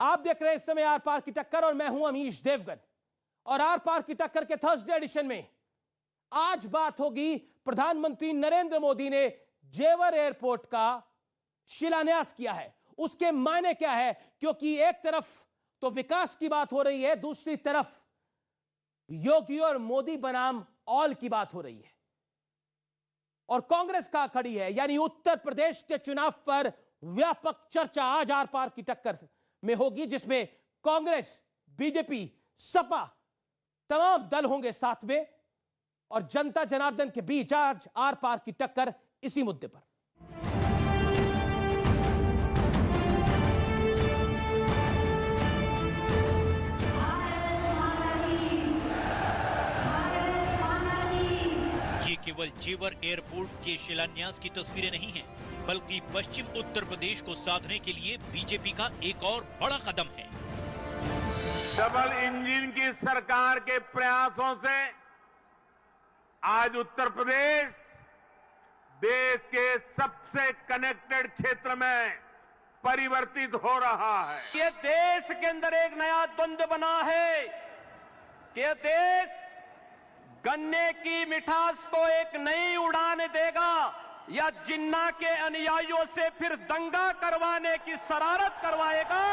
आप देख रहे हैं इस समय आर पार की टक्कर और मैं हूं अमीश देवगन। और आर पार की टक्कर के थर्सडे एडिशन में आज बात होगी, प्रधानमंत्री नरेंद्र मोदी ने जेवर एयरपोर्ट का शिलान्यास किया है, उसके मायने क्या है, क्योंकि एक तरफ तो विकास की बात हो रही है, दूसरी तरफ योगी और मोदी बनाम ऑल की बात हो रही है और कांग्रेस का खड़ी है। यानी उत्तर प्रदेश के चुनाव पर व्यापक चर्चा आज आर पार की टक्कर में होगी, जिसमें कांग्रेस, बीजेपी, सपा तमाम दल होंगे साथ में और जनता जनार्दन के बीच आज आर पार की टक्कर इसी मुद्दे पर। ये केवल जेवर एयरपोर्ट के शिलान्यास की तस्वीरें नहीं हैं, बल्कि पश्चिम उत्तर प्रदेश को साधने के लिए बीजेपी का एक और बड़ा कदम है। डबल इंजन की सरकार के प्रयासों से आज उत्तर प्रदेश देश के सबसे कनेक्टेड क्षेत्र में परिवर्तित हो रहा है। ये देश के अंदर एक नया द्वंद्व बना है कि ये देश गन्ने की मिठास को एक नई उड़ान देगा या जिन्ना के अनुयायियों से फिर दंगा करवाने की शरारत करवाएगा।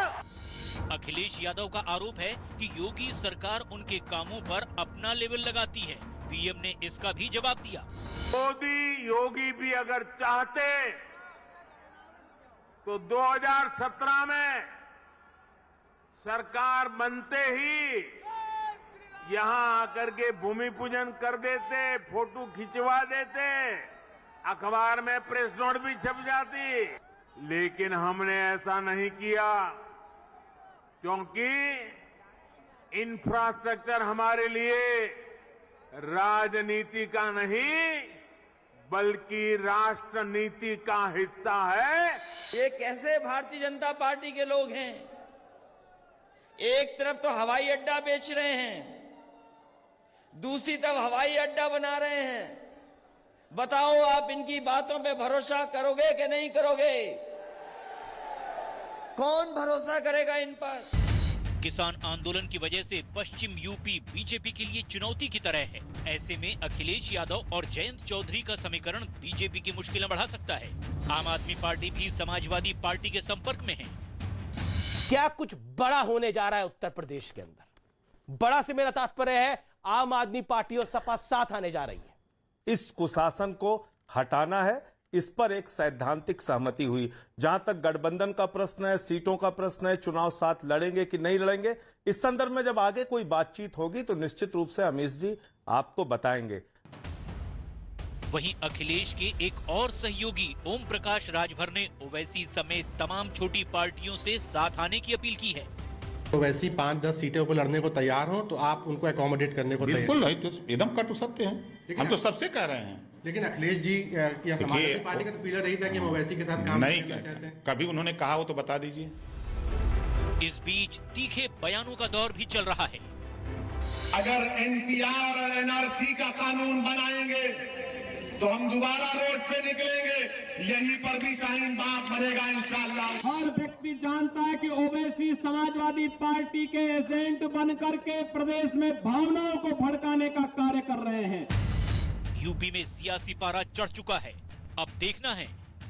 अखिलेश यादव का आरोप है कि योगी सरकार उनके कामों पर अपना लेवल लगाती है। पीएम ने इसका भी जवाब दिया। मोदी योगी भी अगर चाहते तो 2017 में सरकार बनते ही यहां आकर के भूमि पूजन कर देते, फोटो खिंचवा देते, अखबार में प्रेस नोट भी छप जाती, लेकिन हमने ऐसा नहीं किया क्योंकि इंफ्रास्ट्रक्चर हमारे लिए राजनीति का नहीं बल्कि राष्ट्र नीति का हिस्सा है। ये कैसे भारतीय जनता पार्टी के लोग हैं? एक तरफ तो हवाई अड्डा बेच रहे हैं, दूसरी तरफ हवाई अड्डा बना रहे हैं। बताओ आप इनकी बातों पे भरोसा करोगे कि नहीं करोगे? कौन भरोसा करेगा इन पर? किसान आंदोलन की वजह से पश्चिम यूपी बीजेपी के लिए चुनौती की तरह है। ऐसे में अखिलेश यादव और जयंत चौधरी का समीकरण बीजेपी की मुश्किलें बढ़ा सकता है। आम आदमी पार्टी भी समाजवादी पार्टी के संपर्क में है। क्या कुछ बड़ा होने जा रहा है उत्तर प्रदेश के अंदर? बड़ा से मेरा तात्पर्य है आम आदमी पार्टी और सपा साथ आने जा रही है। इस कुशासन को हटाना है, इस पर एक सैद्धांतिक सहमति हुई। जहां तक गठबंधन का प्रश्न है, सीटों का प्रश्न है, चुनाव साथ लड़ेंगे कि नहीं लड़ेंगे, इस संदर्भ में जब आगे कोई बातचीत होगी तो निश्चित रूप से अमीश जी आपको बताएंगे। वहीं अखिलेश के एक और सहयोगी ओम प्रकाश राजभर ने ओवैसी समेत तमाम छोटी पार्टियों से साथ आने की अपील की है। ओवैसी 5-10 सीटों पर लड़ने को तैयार हो तो आप उनको अकोमोडेट करने को तैयार? बिल्कुल, तो एकदम कट सकते हैं, हम तो सबसे कह रहे हैं। लेकिन अखिलेश जी या समाजवादी पार्टी का तो पीलर रही था कि हम ओवैसी के साथ काम नहीं करना चाहते हैं। कभी उन्होंने कहा हो तो बता दीजिए। इस बीच तीखे बयानों का दौर भी चल रहा है। अगर एनपीआर और एनआरसी का कानून बनाएंगे तो हम दोबारा रोड पे निकलेंगे, यहीं पर भी शाहीन बाग बनेगा इंशाअल्लाह। हर व्यक्ति जानता है कि ओवैसी समाजवादी पार्टी के एजेंट बन करके प्रदेश में भावनाओं को भड़काने का कार्य कर रहे हैं। यूपी में सियासी पारा चढ़ चुका है। अब देखना है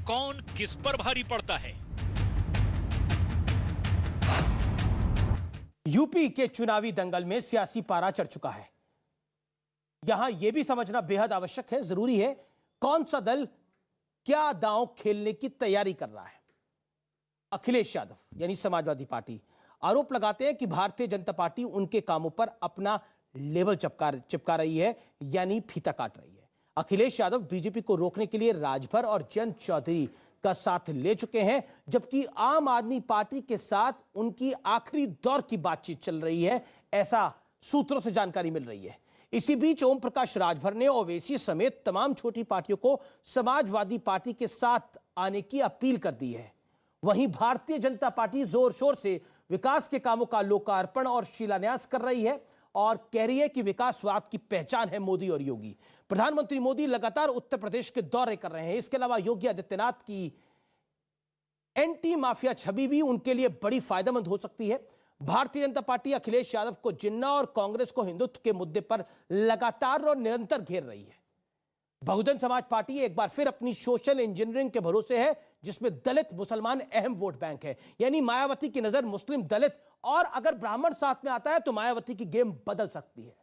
कौन किस पर भारी पड़ता है। यूपी के चुनावी दंगल में सियासी पारा चढ़ चुका है। यहां यह भी समझना बेहद आवश्यक है, जरूरी है, कौन सा दल क्या दांव खेलने की तैयारी कर रहा है। अखिलेश यादव यानी समाजवादी पार्टी आरोप लगाते हैं कि भारतीय जनता पार्टी उनके कामों पर अपना लेबल चिपका रही है, यानी फीता काट रही है। अखिलेश यादव बीजेपी को रोकने के लिए राजभर और जयंत चौधरी का साथ ले चुके हैं, जबकि आम आदमी पार्टी के साथ उनकी आखिरी दौर की बातचीत चल रही है, ऐसा सूत्रों से जानकारी मिल रही है। इसी बीच ओम प्रकाश राजभर ने ओवैसी समेत तमाम छोटी पार्टियों को समाजवादी पार्टी के साथ आने की अपील कर दी है। वहीं भारतीय जनता पार्टी जोर शोर से विकास के कामों का लोकार्पण और शिलान्यास कर रही है और कह रही है कि विकासवाद की पहचान है मोदी और योगी। प्रधानमंत्री मोदी लगातार उत्तर प्रदेश के दौरे कर रहे हैं। इसके अलावा योगी आदित्यनाथ की एंटी माफिया छवि भी उनके लिए बड़ी फायदेमंद हो सकती है। भारतीय जनता पार्टी अखिलेश यादव को जिन्ना और कांग्रेस को हिंदुत्व के मुद्दे पर लगातार और निरंतर घेर रही है। बहुजन समाज पार्टी एक बार फिर अपनी सोशल इंजीनियरिंग के भरोसे है, जिसमें दलित मुसलमान अहम वोट बैंक है। यानी मायावती की नजर मुस्लिम, दलित और अगर ब्राह्मण साथ में आता है तो मायावती की गेम बदल सकती है।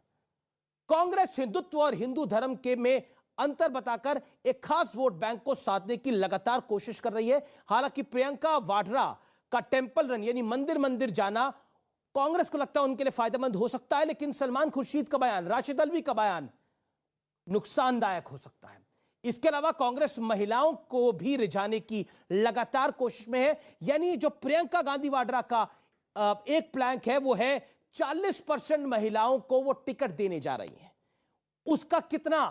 कांग्रेस हिंदुत्व और हिंदू धर्म के में अंतर बताकर एक खास वोट बैंक को साधने की लगातार कोशिश कर रही है। हालांकि प्रियंका वाड्रा का टेंपल रन यानी मंदिर मंदिर जाना कांग्रेस को लगता है उनके लिए फायदेमंद हो सकता है, लेकिन सलमान खुर्शीद का बयान, राशिद अल्वी का बयान नुकसानदायक हो सकता है। इसके अलावा कांग्रेस महिलाओं को भी रिझाने की लगातार कोशिश में है। यानी जो प्रियंका गांधी वाड्रा का एक प्लान है वो है 40% महिलाओं को वो टिकट देने जा रही हैं। उसका कितना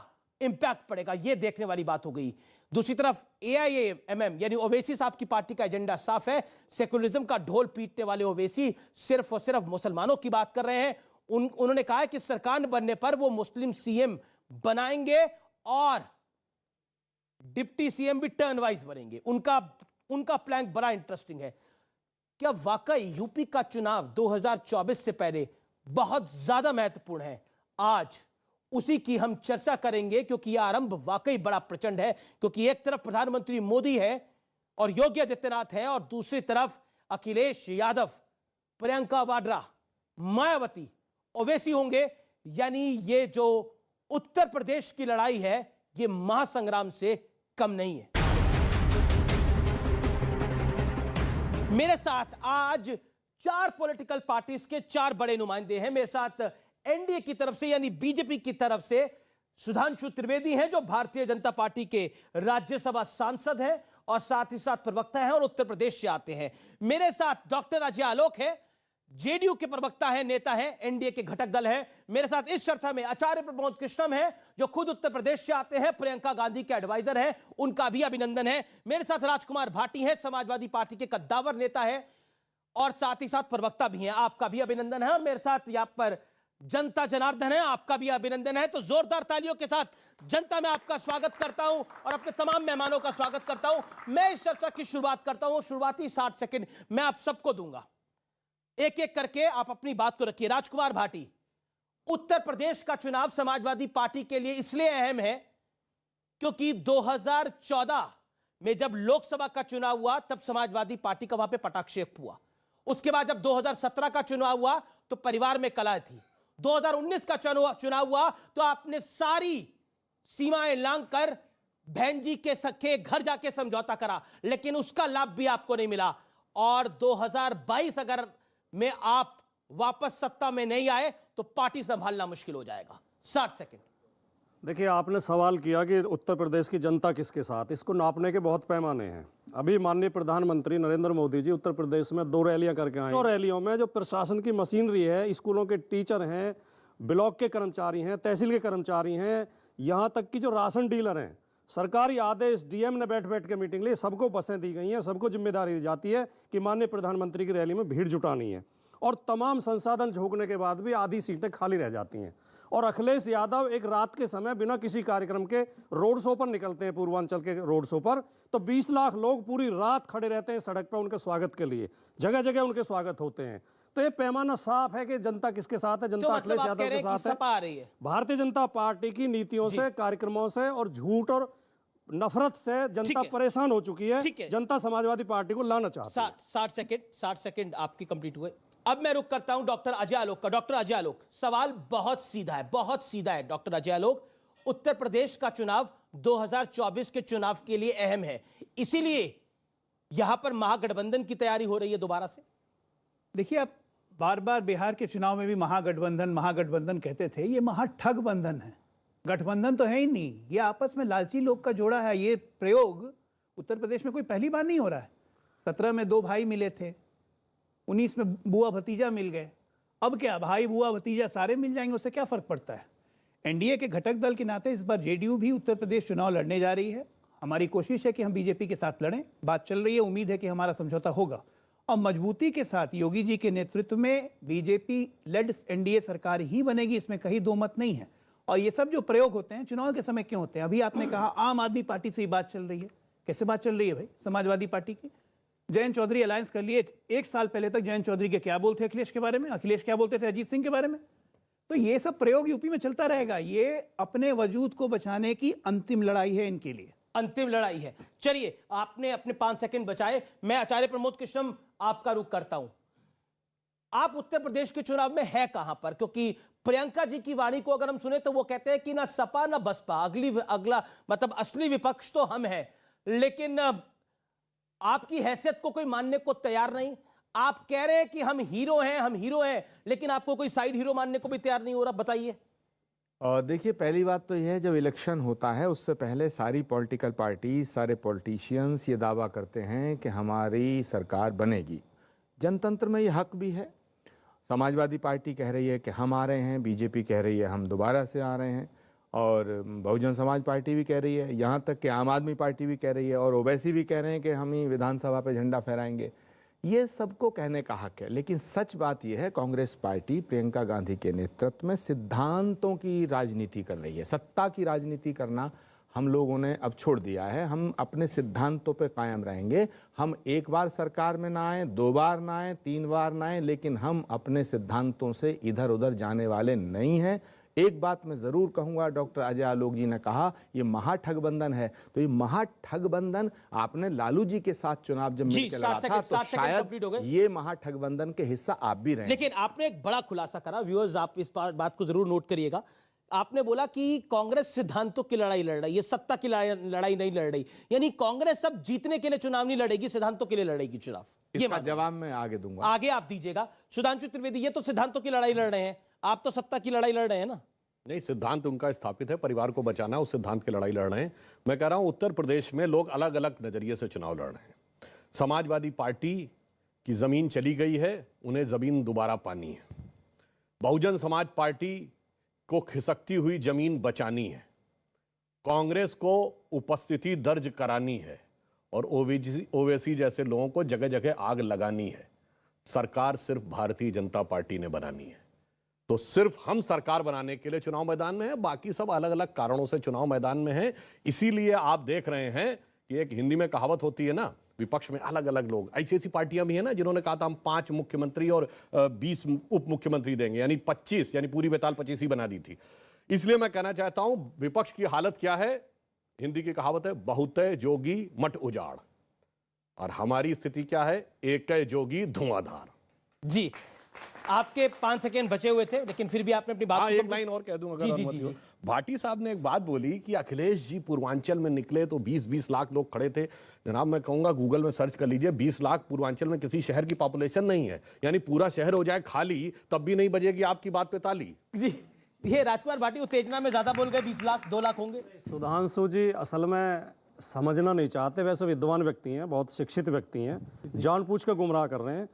इंपैक्ट पड़ेगा ये देखने वाली बात हो गई। दूसरी तरफ AIMM यानी ओवैसी साहब की पार्टी का एजेंडा साफ है। सेकुलरिज्म का ढोल पीटने वाले ओवैसी सिर्फ और सिर्फ मुसलमानों की बात कर रहे हैं। उन्होंने कहा है कि सरकार बनने पर वो मुस्लिम CM बनाएंगे और डिप्टी CM भी टर्न वाइज बनेंगे। उनका प्लान बड़ा इंटरेस्टिंग है। क्या वाकई यूपी का चुनाव 2024 से पहले बहुत ज्यादा महत्वपूर्ण है? आज उसी की हम चर्चा करेंगे, क्योंकि यह आरंभ वाकई बड़ा प्रचंड है। क्योंकि एक तरफ प्रधानमंत्री मोदी है और योगी आदित्यनाथ है, और दूसरी तरफ अखिलेश यादव, प्रियंका वाड्रा, मायावती, ओवैसी होंगे। यानी ये जो उत्तर प्रदेश की लड़ाई है ये महासंग्राम से कम नहीं है। मेरे साथ आज 4 पॉलिटिकल पार्टीज के 4 बड़े नुमाइंदे हैं। मेरे साथ एनडीए की तरफ से यानी बीजेपी की तरफ से सुधांशु त्रिवेदी हैं, जो भारतीय जनता पार्टी के राज्यसभा सांसद हैं और साथ ही साथ प्रवक्ता हैं और उत्तर प्रदेश से आते हैं। मेरे साथ डॉक्टर अजय आलोक है, जेडीयू के प्रवक्ता है, नेता है, एनडीए के घटक दल है। मेरे साथ इस चर्चा में आचार्य प्रमोद कृष्णम है, जो खुद उत्तर प्रदेश से आते हैं, प्रियंका गांधी के एडवाइजर हैं, उनका भी अभिनंदन है। मेरे साथ राजकुमार भाटी है, समाजवादी पार्टी के कद्दावर नेता है और साथ ही साथ प्रवक्ता भी हैं, आपका भी अभिनंदन है। और मेरे साथ यहाँ पर जनता जनार्दन है, आपका भी अभिनंदन है। तो जोरदार तालियों के साथ जनता में आपका स्वागत करता हूं और अपने तमाम मेहमानों का स्वागत करता हूं। मैं इस चर्चा की शुरुआत करता हूं। शुरुआती 60 सेकंड मैं आप सबको दूंगा, एक एक करके आप अपनी बात को रखिए। राजकुमार भाटी, उत्तर प्रदेश का चुनाव समाजवादी पार्टी के लिए इसलिए अहम है क्योंकि 2014 में जब लोकसभा का चुनाव हुआ तब समाजवादी पार्टी का वहां पे पटाक्षेप हुआ। उसके बाद जब 2017 का चुनाव हुआ तो परिवार में कलह थी। 2019 का चुनाव हुआ तो आपने सारी सीमाएं लांघ कर बहन जी के सखे घर जाके समझौता करा, लेकिन उसका लाभ भी आपको नहीं मिला। और 2022 अगर में आप वापस सत्ता में नहीं आए तो पार्टी संभालना मुश्किल हो जाएगा। 60 सेकंड। देखिए, आपने सवाल किया कि उत्तर प्रदेश की जनता किसके साथ, इसको नापने के बहुत पैमाने हैं। अभी माननीय प्रधानमंत्री नरेंद्र मोदी जी उत्तर प्रदेश में 2 रैलियां करके आए। 2 रैलियों में जो प्रशासन की मशीनरी है, स्कूलों के टीचर हैं, ब्लॉक के कर्मचारी हैं, तहसील के कर्मचारी हैं, यहाँ तक कि जो राशन डीलर हैं, सरकारी आदेश डीएम ने बैठ बैठ के मीटिंग ली, सबको बसें दी गई हैं, सबको जिम्मेदारी दी जाती है कि माननीय प्रधानमंत्री की रैली में भीड़ जुटानी है। और तमाम संसाधन झोंकने के बाद भी आधी सीटें खाली रह जाती हैं। और अखिलेश यादव एक रात के समय बिना किसी कार्यक्रम के रोड शो पर निकलते हैं, पूर्वांचल के रोड शो पर, तो 20 लाख लोग पूरी रात खड़े रहते हैं सड़क पर उनके स्वागत के लिए, जगह जगह उनके स्वागत होते हैं। तो ये पैमाना साफ है कि जनता किसके साथ है। जनता अखिलेश यादव के साथ है। भारतीय जनता पार्टी की नीतियों से, कार्यक्रमों से और झूठ और नफरत से जनता परेशान हो चुकी है। जनता समाजवादी पार्टी को लाना चाहती है। 60 सेकंड आपकी कंप्लीट हुए। अब मैं रुक करता हूं डॉक्टर अजय आलोक का। डॉक्टर अजय आलोक, सवाल बहुत सीधा है, बहुत सीधा है। डॉक्टर अजय आलोक, उत्तर प्रदेश का चुनाव 2024 के चुनाव के लिए अहम है, इसीलिए यहां पर महागठबंधन की तैयारी हो रही है दोबारा से। देखिए, आप बार बार बिहार के चुनाव में भी महागठबंधन कहते थे, ये महाठग बंधन है। गठबंधन तो है ही नहीं, ये आपस में लालची लोग का जोड़ा है। ये प्रयोग उत्तर प्रदेश में कोई पहली बार नहीं हो रहा है। 17 में 2 भाई मिले थे, 19 में बुआ भतीजा मिल गए। अब क्या भाई बुआ भतीजा सारे मिल जाएंगे, उससे क्या फर्क पड़ता है। एनडीए के घटक दल के नाते इस बार जेडीयू भी उत्तर प्रदेश चुनाव लड़ने जा रही है। हमारी कोशिश है कि हम बीजेपी के साथ लड़ें, बात चल रही है, उम्मीद है कि हमारा समझौता होगा। और मजबूती के साथ योगी जी के नेतृत्व में बीजेपी लेड एनडीए सरकार ही बनेगी, इसमें कहीं दो मत नहीं है। और ये सब जो प्रयोग होते हैं चुनाव के समय क्यों होते हैं? अभी आपने कहा आम आदमी पार्टी से ही बात चल रही है। कैसे बात चल रही है भाई? समाजवादी पार्टी की जयंत चौधरी अलायंस कर लिए। एक साल पहले तक जयंत चौधरी के क्या बोलते अखिलेश के बारे में, अखिलेश क्या बोलते थे अजीत सिंह के बारे में। तो ये सब प्रयोग यूपी में चलता रहेगा। ये अपने वजूद को बचाने की अंतिम लड़ाई है इनके लिए, अंतिम लड़ाई है। चलिए, आपने अपने 5 सेकंड बचाए। मैं आचार्य प्रमोद कृष्णम आपका रुख करता हूं। आप उत्तर प्रदेश के चुनाव में है कहां पर? क्योंकि प्रियंका जी की वाणी को अगर हम सुने तो वो कहते हैं कि ना सपा ना बसपा, अगला मतलब असली विपक्ष तो हम हैं, लेकिन आपकी हैसियत को कोई मानने को तैयार नहीं। आप कह रहे हैं कि हम हीरो हैं, लेकिन आपको कोई साइड हीरो मानने को भी तैयार नहीं हो रहा। बताइए। देखिए, पहली बात तो यह है, जब इलेक्शन होता है उससे पहले सारी पॉलिटिकल पार्टी, सारे पॉलिटिशियंस ये दावा करते हैं कि हमारी सरकार बनेगी। जनतंत्र में ये हक भी है। समाजवादी पार्टी कह रही है कि हम आ रहे हैं, बीजेपी कह रही है हम दोबारा से आ रहे हैं, और बहुजन समाज पार्टी भी कह रही है, यहाँ तक कि आम आदमी पार्टी भी कह रही है, और ओवैसी भी कह रहे हैं कि हम ही विधानसभा पे झंडा फहराएंगे। ये सबको कहने का हक है, लेकिन सच बात यह है, कांग्रेस पार्टी प्रियंका गांधी के नेतृत्व में सिद्धांतों की राजनीति कर रही है। सत्ता की राजनीति करना हम लोगों ने अब छोड़ दिया है। हम अपने सिद्धांतों पे कायम रहेंगे। हम एक बार सरकार में ना आए, 2 बार ना आए, 3 बार ना आए, लेकिन हम अपने सिद्धांतों से इधर उधर जाने वाले नहीं हैं। एक बात मैं जरूर कहूंगा, डॉक्टर अजय आलोक जी ने कहा ये महाठगबंधन है, तो ये महाठगबंधन आपने लालू जी के साथ चुनाव जब मिलकर लड़ा था, तो शायद ये महाठगबंधन के हिस्सा आप भी रहे। लेकिन आपने एक बड़ा खुलासा करा, व्यूअर्स आप इस बात को जरूर नोट करिएगा। आपने बोला कि कांग्रेस सिद्धांतों की लड़ाई लड़ रही है, सत्ता की लड़ाई नहीं लड़ रही। यानी कांग्रेस अब जीतने के लिए चुनाव नहीं लड़ेगी, सिद्धांतों के लिए लड़ेगी चुनाव। इसका जवाब मैं आगे दूंगा। आगे आप दीजिएगा। सुधांशु त्रिवेदी, ये तो सिद्धांतों की लड़ाई लड़ रहे हैं, आप तो सत्ता की लड़ाई लड़ रहे हैं ना? नहीं, सिद्धांत उनका स्थापित है, परिवार को बचाना, उस सिद्धांत की लड़ाई लड़ रहे हैं। मैं कह रहा हूं उत्तर प्रदेश में लोग अलग अलग नजरिए से चुनाव लड़ रहे हैं। समाजवादी पार्टी की जमीन चली गई है, उन्हें जमीन दोबारा पानी है। बहुजन समाज पार्टी को खिसकती हुई जमीन बचानी है। कांग्रेस को उपस्थिति दर्ज करानी है, और ओवैसी जैसे लोगों को जगह जगह आग लगानी है। सरकार सिर्फ भारतीय जनता पार्टी ने बनानी है। तो सिर्फ हम सरकार बनाने के लिए चुनाव मैदान में हैं, बाकी सब अलग अलग कारणों से चुनाव मैदान में हैं। इसीलिए आप देख रहे हैं कि एक हिंदी में कहावत होती है ना, विपक्ष में अलग अलग लोग। ऐसी ऐसी पार्टियां भी हैं ना जिन्होंने कहा था हम 5 मुख्यमंत्री और 20 उप मुख्यमंत्री देंगे, यानी 25, यानी पूरी बेताल 25 ही बना दी थी। इसलिए मैं कहना चाहता हूं विपक्ष की हालत क्या है। हिंदी की कहावत है, बहुते जोगी मठ उजाड़, और हमारी स्थिति क्या है, एक जोगी धुआंधार। जी, आपके 5 सेकंड बचे हुए थे, लेकिन फिर भी आपने अपनी बात एक लाइन और कह दूं अगर अनुमति हो। भाटी साहब ने एक बात बोली कि अखिलेश जी पूर्वांचल में निकले तो 20-20 लाख लोग खड़े थे। जनाब, मैं कहूंगा गूगल में सर्च कर लीजिए, 20 लाख पूर्वांचल में किसी शहर की पॉपुलेशन नहीं है। यानी पूरा शहर हो जाए खाली, तब भी नहीं बजेगी आपकी बात पे ताली। जी, ये राजकुमार भाटी उत्तेजना में ज्यादा बोल गए, 20 लाख 2 लाख होंगे। सुधांशु जी असल में समझना नहीं चाहते, वैसे विद्वान व्यक्ति हैं, बहुत शिक्षित व्यक्ति हैं, जानबूझ कर गुमराह कर रहे हैं।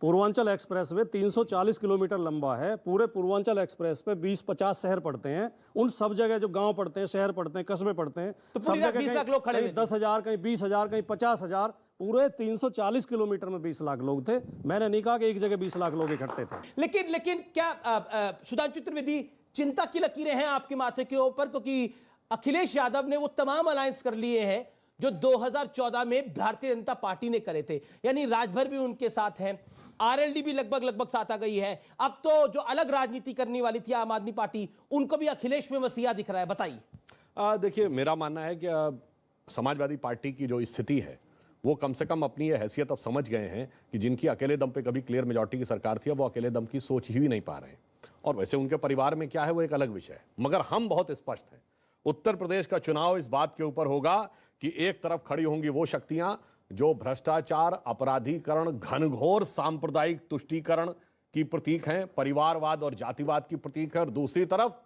पूर्वांचल एक्सप्रेसवे 340 किलोमीटर लंबा है। पूरे पूर्वांचल एक्सप्रेस पे 20-50 शहर पड़ते हैं। उन सब जगह जो गांव पड़ते हैं, शहर पड़ते हैं, कस्बे पड़ते हैं, तो सब जगह 20 लाख लोग खड़े थे। 10,000, कहीं 20,000, कहीं 50,000। पूरे 340 किलोमीटर में 20 लाख लोग थे। मैंने नहीं कहा कि एक जगह 20 लाख लोग इकट्ठे थे। लेकिन क्या सुधांशु त्रिवेदी, चिंता की लकीरें हैं आपके माथे के ऊपर? क्योंकि अखिलेश यादव ने वो तमाम अलायंस कर लिए हैं जो 2014 में भारतीय जनता पार्टी ने करे थे। यानी राजभर भी उनके साथ हैं, आरएलडी भी लगभग साथ आ गई है। अब तो जो अलग राजनीति करने वाली थी आम आदमी पार्टी, उनको भी अखिलेश में मसीहा दिख रहा है। बताइए। देखिए, मेरा मानना है कि समाजवादी पार्टी की जो स्थिति है वो कम से कम अपनी ये हैसियत अब समझ गए हैं कि जिनकी अकेले दम पे कभी क्लियर मेजॉरिटी की सरकार थी, अब वो अकेले दम की सोच ही नहीं पा रहे हैं। और वैसे उनके परिवार में क्या है वो एक अलग विषय है, मगर हम बहुत स्पष्ट हैं। उत्तर प्रदेश का चुनाव इस बात के ऊपर होगा कि एक तरफ खड़ी होंगी वो शक्तियां जो भ्रष्टाचार, अपराधीकरण, घनघोर सांप्रदायिक तुष्टीकरण की प्रतीक हैं, परिवारवाद और जातिवाद की प्रतीक है, और दूसरी तरफ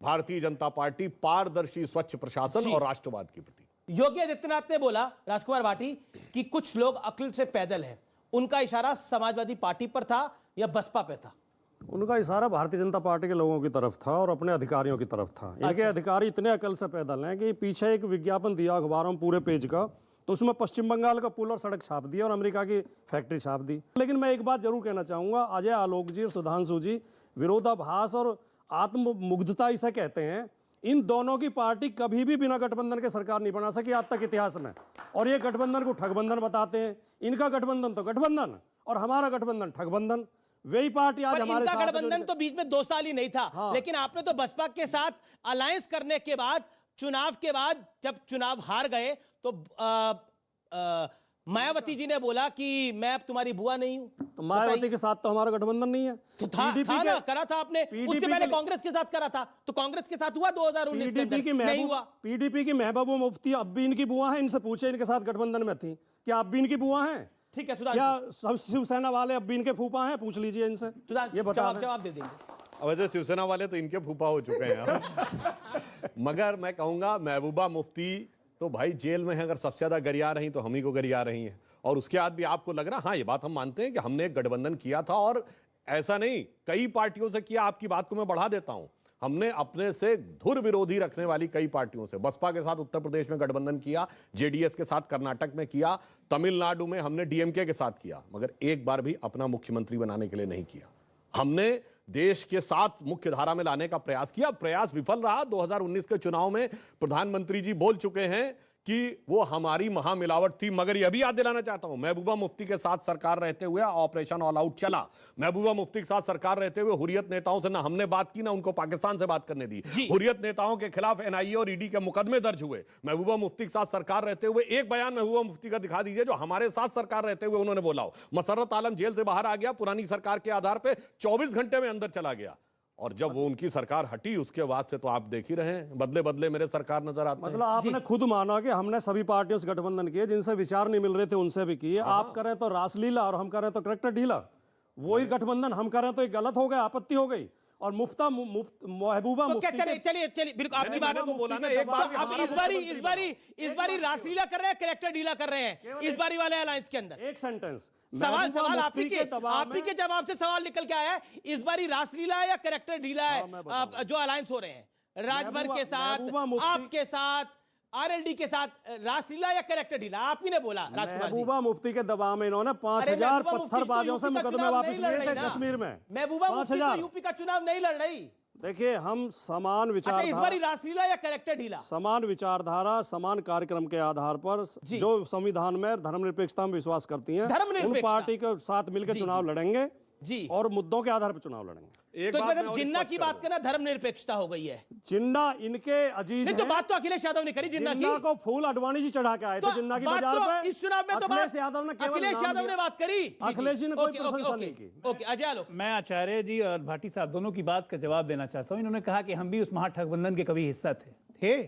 भारतीय जनता पार्टी पारदर्शी, स्वच्छ प्रशासन और राष्ट्रवाद की प्रतीक। योगी आदित्यनाथ ने बोला, राजकुमार भाटी, कि कुछ लोग अक्ल से पैदल हैं। उनका इशारा समाजवादी पार्टी पर था या बसपा पे था? उनका इशारा भारतीय जनता पार्टी के लोगों की तरफ था और अपने अधिकारियों की तरफ था। इनके अधिकारी इतने अकल से पैदल हैं कि पीछे एक विज्ञापन दिया अखबारों में पूरे पेज का, तो उसमें पश्चिम बंगाल का पुल और सड़क छाप दिया और अमेरिका की फैक्ट्री छाप दी। लेकिन मैं एक बात जरूर कहना चाहूँगा, अजय आलोक जी और सुधांशु जी विरोधाभास और आत्ममुग्धता इसे कहते हैं। इन दोनों की पार्टी कभी भी बिना गठबंधन के सरकार नहीं बना सकी आज तक इतिहास में। और ये गठबंधन को ठगबंधन बताते हैं। इनका गठबंधन तो गठबंधन और हमारा गठबंधन ठगबंधन। वही पार्टी आज पर हमारे इनका साथ है गठबंधन तो बीच में 2 साल ही नहीं था। हाँ। लेकिन आपने तो बसपा के साथ अलायंस करने के बाद, चुनाव के बाद जब चुनाव हार गए तो मायावती जी ने बोला कि मैं अब तुम्हारी बुआ नहीं हूं। तो मायावती के साथ तो हमारा गठबंधन नहीं है। तो था ना, करा था आपने। उससे पहले कांग्रेस के साथ करा था, तो कांग्रेस के साथ हुआ 2019 के अंदर, नहीं हुआ। पीडीपी की महबूबा मुफ्ती अब भी इनकी बुआ है। इनसे पूछे, इनके साथ गठबंधन में थी, क्या अब भी इनकी बुआ हैं? ठीक है, क्या सब शिवसेना वाले अब भी इनके फूफा हैं? पूछ लीजिए इनसे, ये बता दें। जवाब दे देंगे। वैसे शिवसेना वाले तो इनके फूफा हो चुके हैं। मगर मैं कहूंगा महबूबा मुफ्ती तो भाई जेल में है, अगर सबसे ज्यादा गरिया रही तो हम ही को गरिया रही हैं। और उसके बाद भी आपको लग रहा, हाँ ये बात हम मानते हैं कि हमने एक गठबंधन किया था, और ऐसा नहीं कई पार्टियों से किया। आपकी बात को मैं बढ़ा देता हूं, हमने अपने से धुर विरोधी रखने वाली कई पार्टियों से, बसपा के साथ उत्तर प्रदेश में गठबंधन किया, जेडीएस के साथ कर्नाटक में किया, तमिलनाडु में हमने डीएमके के साथ किया, मगर एक बार भी अपना मुख्यमंत्री बनाने के लिए नहीं किया। हमने देश के साथ मुख्य धारा में लाने का प्रयास किया, प्रयास विफल रहा। 2019 के चुनाव में प्रधानमंत्री जी बोल चुके हैं कि वो हमारी महामिलावट थी। मगर यह भी याद दिलाना चाहता हूं, महबूबा मुफ्ती के साथ सरकार रहते हुए ऑपरेशन ऑल आउट चला। महबूबा मुफ्ती के साथ सरकार रहते हुए हुर्रियत नेताओं से ना हमने बात की, ना उनको पाकिस्तान से बात करने दी। हुर्रियत नेताओं के खिलाफ एनआईए और ईडी के मुकदमे दर्ज हुए। महबूबा मुफ्ती के साथ सरकार रहते हुए एक बयान महबूबा मुफ्ती का दिखा दीजिए जो हमारे साथ सरकार रहते हुए उन्होंने बोला हो। मसर्रत आलम जेल से बाहर आ गया पुरानी सरकार के आधार पर, 24 घंटे में अंदर चला गया। और जब वो उनकी सरकार हटी उसके बाद से तो आप देख ही रहे हैं, बदले बदले मेरे सरकार नजर आते हैं। मतलब आपने खुद माना कि हमने सभी पार्टियों से गठबंधन किए, जिनसे विचार नहीं मिल रहे थे उनसे भी किए। आप करें तो रासलीला और हम करें तो करेक्टर ढीला। वही गठबंधन हम करें तो एक गलत हो गया, आपत्ति हो गई। और महबूबा तो क्या, चलिए बिल्कुल आपकी बात तो बोला ना एक बार। अब इस बारी रासलीला कर रहे हैं, कैरेक्टर ढीला कर रहे हैं इस बारी वाले अलायंस के अंदर। एक सेंटेंस सवाल आप ही के जवाब से सवाल निकल के आया है। इस बारी रासलीला है या कैरेक्टर ढीला है जो अलायंस हो रहे हैं? राजभर के साथ, आपके साथ, आरएलडी के साथ रासलीला या कैरेक्टर ढीला? आप ही ने बोला। महबूबा मुफ्ती के दबाव में इन्होंने 5000 पत्थरबाजों से मुकदमे वापस लिए थे कश्मीर में। महबूबा मुफ्ती तो यूपी का चुनाव नहीं लड़ रही। देखिए, हम समान विचारधारा, इस बारी रासलीला या कैरेक्टर ढीला? समान विचारधारा, समान कार्यक्रम के आधार पर जो संविधान में धर्मनिरपेक्षता में विश्वास करती हैं, उन पार्टी के साथ मिलकर चुनाव लड़ेंगे जी, और मुद्दों के आधार पर चुनाव लड़ेंगे। तो मतलब जिन्ना की बात करना धर्मनिरपेक्षता हो गई है। जिन्ना इनके अजीज नहीं, तो बात तो अखिलेश यादव ने करी जिन्ना की। को फूल अडवाणी जी चढ़ा के आए थे जिन्ना की बाजार पे। इस चुनाव में तो अखिलेश यादव ने बात करी, अखिलेश जी ने कोई प्रशंसा नहीं की। ओके, अजय आलोक। मैं आचार्य जी और भाटी साहब दोनों की बात का जवाब देना चाहता हूं। इन्होंने कहा कि हम भी उस महागठबंधन के कभी हिस्सा थे।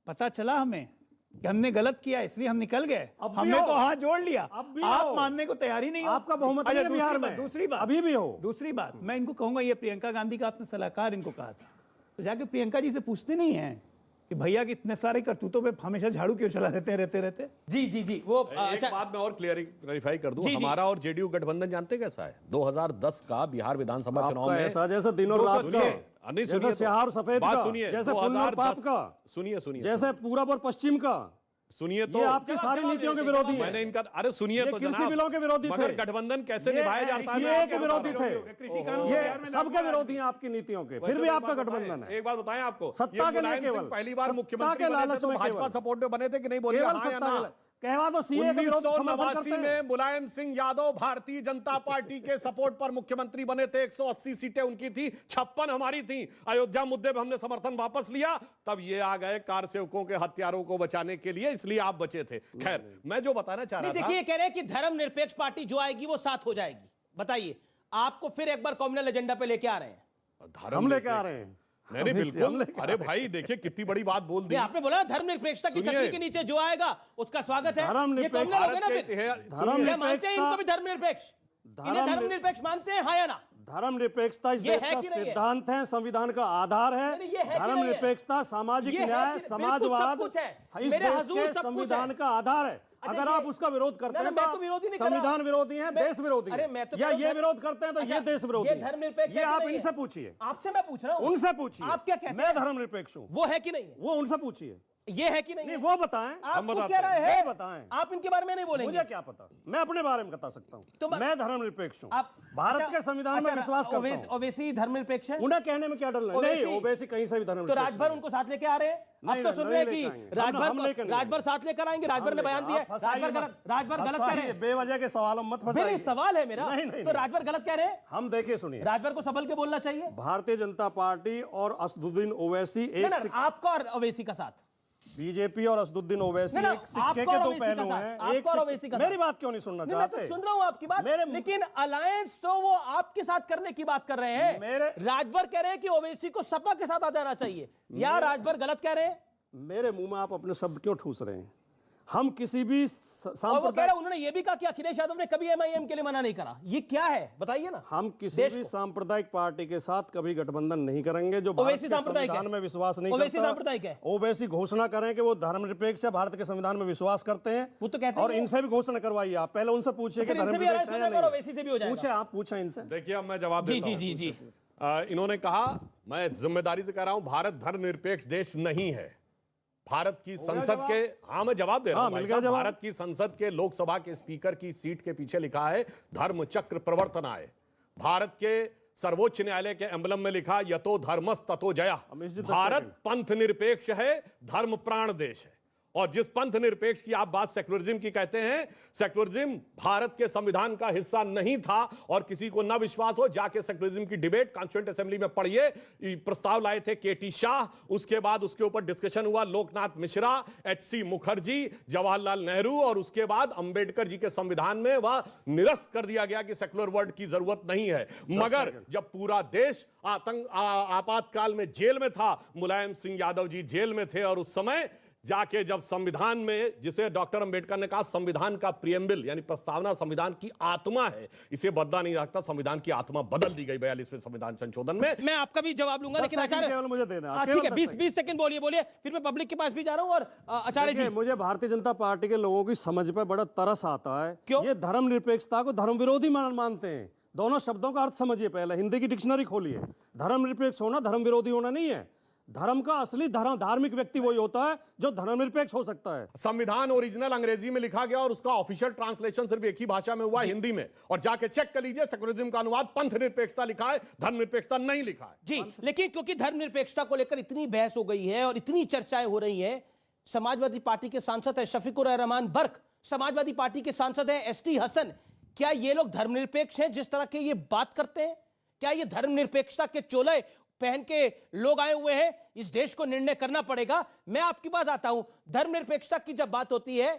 पता चला हमें कि हमने गलत किया, इसलिए हम निकल गए। हमने तो हाथ जोड़ लिया, आप मानने को तैयार ही नहीं हो। आपका बहुमत है बिहार में। दूसरी बात अभी भी हो। दूसरी बात मैं इनको कहूंगा, ये प्रियंका गांधी का आपने सलाहकार इनको कहा था, तो जाके प्रियंका जी से पूछते नहीं है कि भैया कि इतने सारे करतूतों पे हमेशा झाड़ू क्यों चला देते रहते। जी वो एक बात मैं और क्लियरिफाई कर दूं, हमारा और जेडीयू गठबंधन जानते कैसा है? 2010 का बिहार विधानसभा चुनाव में ऐसा जैसे दिनों रात का, जैसे सियार सफेद का, जैसे फुल्लर पाप का, सुनिए जैसे पूरब और पश्चिम का, सुनिए तो ये आपकी सारी नीतियों के विरोधी हैं। मैंने इनका, अरे सुनिए तो कृषि बिलों के विरोधी थे, मगर गठबंधन कैसे निभाया जाता है? ये के विरोधी थे, ये सबके विरोधी हैं आपकी नीतियों के, फिर भी आपका गठबंधन है। एक बात बताएं आपको, सत्ता के लिए केवल पहली बार मुख्यमंत्री बने थे तो भाजपा सपोर्ट में बने थे कि नहीं? बोलिए हाँ या ना। कहवा तो सीए के विरोध 1989 में मुलायम सिंह यादव भारतीय जनता पार्टी के सपोर्ट पर मुख्यमंत्री बने थे। 180 सीटें उनकी थी, 56 हमारी थी। अयोध्या मुद्दे पे हमने समर्थन वापस लिया, तब ये आ गए कार सेवकों के हत्यारों को बचाने के लिए, इसलिए आप बचे थे। खैर, मैं जो बताना चाह रहा था, देखिए कह रहे हैं कि धर्मनिरपेक्ष पार्टी जो आएगी वो साथ हो जाएगी। बताइए, आपको फिर एक बार कम्युनल एजेंडा पे लेके आ रहे हैं? हम लेके आ रहे हैं। नहीं बिल्कुल। अरे भाई देखिए कितनी बड़ी बात बोल दी आपने। बोला धर्मनिरपेक्षता की छतरी के नीचे जो आएगा उसका स्वागत है। धर्मनिरपेक्ष मानते हैं इनको भी धर्मनिरपेक्ष? इन्हें धर्मनिरपेक्ष मानते हैं, हाँ या ना? धर्मनिरपेक्षता इस देश का सिद्धांत है, संविधान का आधार है। धर्मनिरपेक्षता, सामाजिक न्याय, समाजवाद इस देश के संविधान का आधार है। अगर आप उसका विरोध करते हैं तो संविधान विरोधी हैं, देश विरोधी हैं, या ये विरोध करते हैं तो ये देश विरोधी है। ये आप इनसे पूछिए। आपसे मैं पूछ रहा हूं, उनसे पूछिए। आप क्या कहते हैं? मैं धर्मनिरपेक्ष हूं, वो है कि नहीं? वो उनसे पूछिए। ये है कि नहीं? नहीं वो बताएं, आप बताते कह रहे हैं, हैं वो बताएं। आप इनके बारे में नहीं बोलेंगे। मुझे क्या पता, मैं अपने बारे में बता सकता हूँ। तो मैं धर्मनिरपेक्ष हूँ, आप भारत के संविधान में विश्वास करता हूँ। ओवैसी धर्मनिरपेक्ष है, उन्हें कहने में क्या डर नहीं, ओवैसी कहीं से भी तो धर्मनिरपेक्ष राजभर उनको साथ लेके आ रहे हैं। अब तो सुन रहे हैं कि राजभर साथ लेकर आएंगे, राजभर ने बयान दिया। राजभर गलत कह रहे हैं, बेवजह के सवालों में मत फंसाइए। सवाल है मेरा, तो राजभर गलत कह रहे हैं। हम देखिए सुनिए, राजभर को संभल के बोलना चाहिए। भारतीय जनता पार्टी और असदुद्दीन ओवैसी एक आपका और ओवैसी का साथ, बीजेपी और असदुद्दीन ओवैसी एक सिक्के के दो पहलू हैं। मेरी बात क्यों नहीं सुनना चाहते? मैं तो सुन रहा हूं आपकी बात, लेकिन अलायंस तो वो आपके साथ करने की बात कर रहे हैं। राजभर कह रहे हैं कि ओवैसी को सपा के साथ आ जाना चाहिए, या राजभर गलत कह रहे हैं? मेरे मुंह में आप अपने शब्द क्यों ठूस रहे हैं? हम किसी भी और वो कह रहे, उन्होंने ये भी कहा कि अखिलेश यादव ने कभी एमआईएम के लिए मना नहीं करा। ये क्या है बताइए ना। हम किसी भी सांप्रदायिक पार्टी के साथ कभी गठबंधन नहीं करेंगे जो भारत के संविधान में विश्वास नहीं करता। ओवैसी सांप्रदायिक है। ओवैसी घोषणा करें कि वो धर्मनिरपेक्ष है, भारत के संविधान में विश्वास करते हैं, वो तो कहते हैं। और इनसे भी घोषणा करवाइए। आप पहले उनसे पूछिए कि धर्मनिरपेक्ष है या नहीं। पूछे, आप पूछें इनसे। देखिए अब मैं जवाब देता हूं। जी। इन्होंने कहा, मैं जिम्मेदारी से कह रहा हूं, भारत धर्मनिरपेक्ष देश नहीं है। भारत की संसद के, हाँ मैं जवाब दे रहा हूं, भारत की संसद के लोकसभा के स्पीकर की सीट के पीछे लिखा है धर्म चक्र प्रवर्तनाय। भारत के सर्वोच्च न्यायालय के एम्बलम में लिखा यतो धर्मस ततो जया। भारत पंथ निरपेक्ष है, धर्म प्राण देश है। और जिस पंथ निरपेक्ष की आप बात सेक्युलरिज्म की कहते हैं, सेक्युलरिज्म भारत के संविधान का हिस्सा नहीं था। और किसी को ना विश्वास हो, जाके सेक्युलरिज्म की डिबेट कॉन्स्टिट्यूएंट असेंबली में पढ़िए। प्रस्ताव लाए थे केटी शाह, उसके बाद उसके ऊपर डिस्कशन हुआ लोकनाथ मिश्रा, एचसी मुखर्जी, जवाहरलाल नेहरू, और उसके बाद अंबेडकर जी के संविधान में वह निरस्त कर दिया गया कि सेक्युलर वर्ड की जरूरत नहीं है। मगर जब पूरा देश आपातकाल में जेल में था, मुलायम सिंह यादव जी जेल में थे, और उस समय जाके जब संविधान में, जिसे डॉक्टर अंबेडकर ने कहा संविधान का प्रियम्बल यानी प्रस्तावना संविधान की आत्मा है, इसे बदला नहीं रखता, संविधान की आत्मा बदल दी गई 42वें संविधान संशोधन में। मैं आपका भी जवाब लूंगा, लेकिन आचार्य मुझे देना। ठीक है, 20 सेकंड बोलिए, फिर मैं पब्लिक के पास भी जा रहा हूं। और आचार्य जी, मुझे भारतीय जनता पार्टी के लोगों की समझ पर बड़ा तरस आता है। क्यों? ये धर्मनिरपेक्षता को धर्म विरोधी मानते हैं। दोनों शब्दों का अर्थ समझिए। पहले हिंदी की डिक्शनरी खोलिए। धर्मनिरपेक्ष होना धर्म विरोधी होना नहीं है। धर्म का असली धार्मिक व्यक्ति वही होता है जो धर्मनिरपेक्ष हो सकता है। संविधान ओरिजिनल अंग्रेजी में लिखा गया और उसका ऑफिशियल ट्रांसलेशन सिर्फ एक ही भाषा में हुआ, हिंदी में। और जाके चेक कर लीजिए, सेक्युलरिज्म का अनुवाद पंथ निरपेक्षता लिखा है, धर्मनिरपेक्षता नहीं लिखा है जी। लेकिन क्योंकि धर्मनिरपेक्षता को लेकर इतनी बहस हो गई है और इतनी चर्चाएं हो रही है, समाजवादी पार्टी के सांसद है शफीकुर रहमान बर्क, समाजवादी पार्टी के सांसद है एसटी हसन, क्या ये लोग धर्मनिरपेक्ष हैं जिस तरह के ये बात करते हैं? क्या ये धर्मनिरपेक्षता के चोले पहन के लोग आए हुए हैं? इस देश को निर्णय करना पड़ेगा। मैं आपकी बात आता हूं, धर्मनिरपेक्षता की जब बात होती है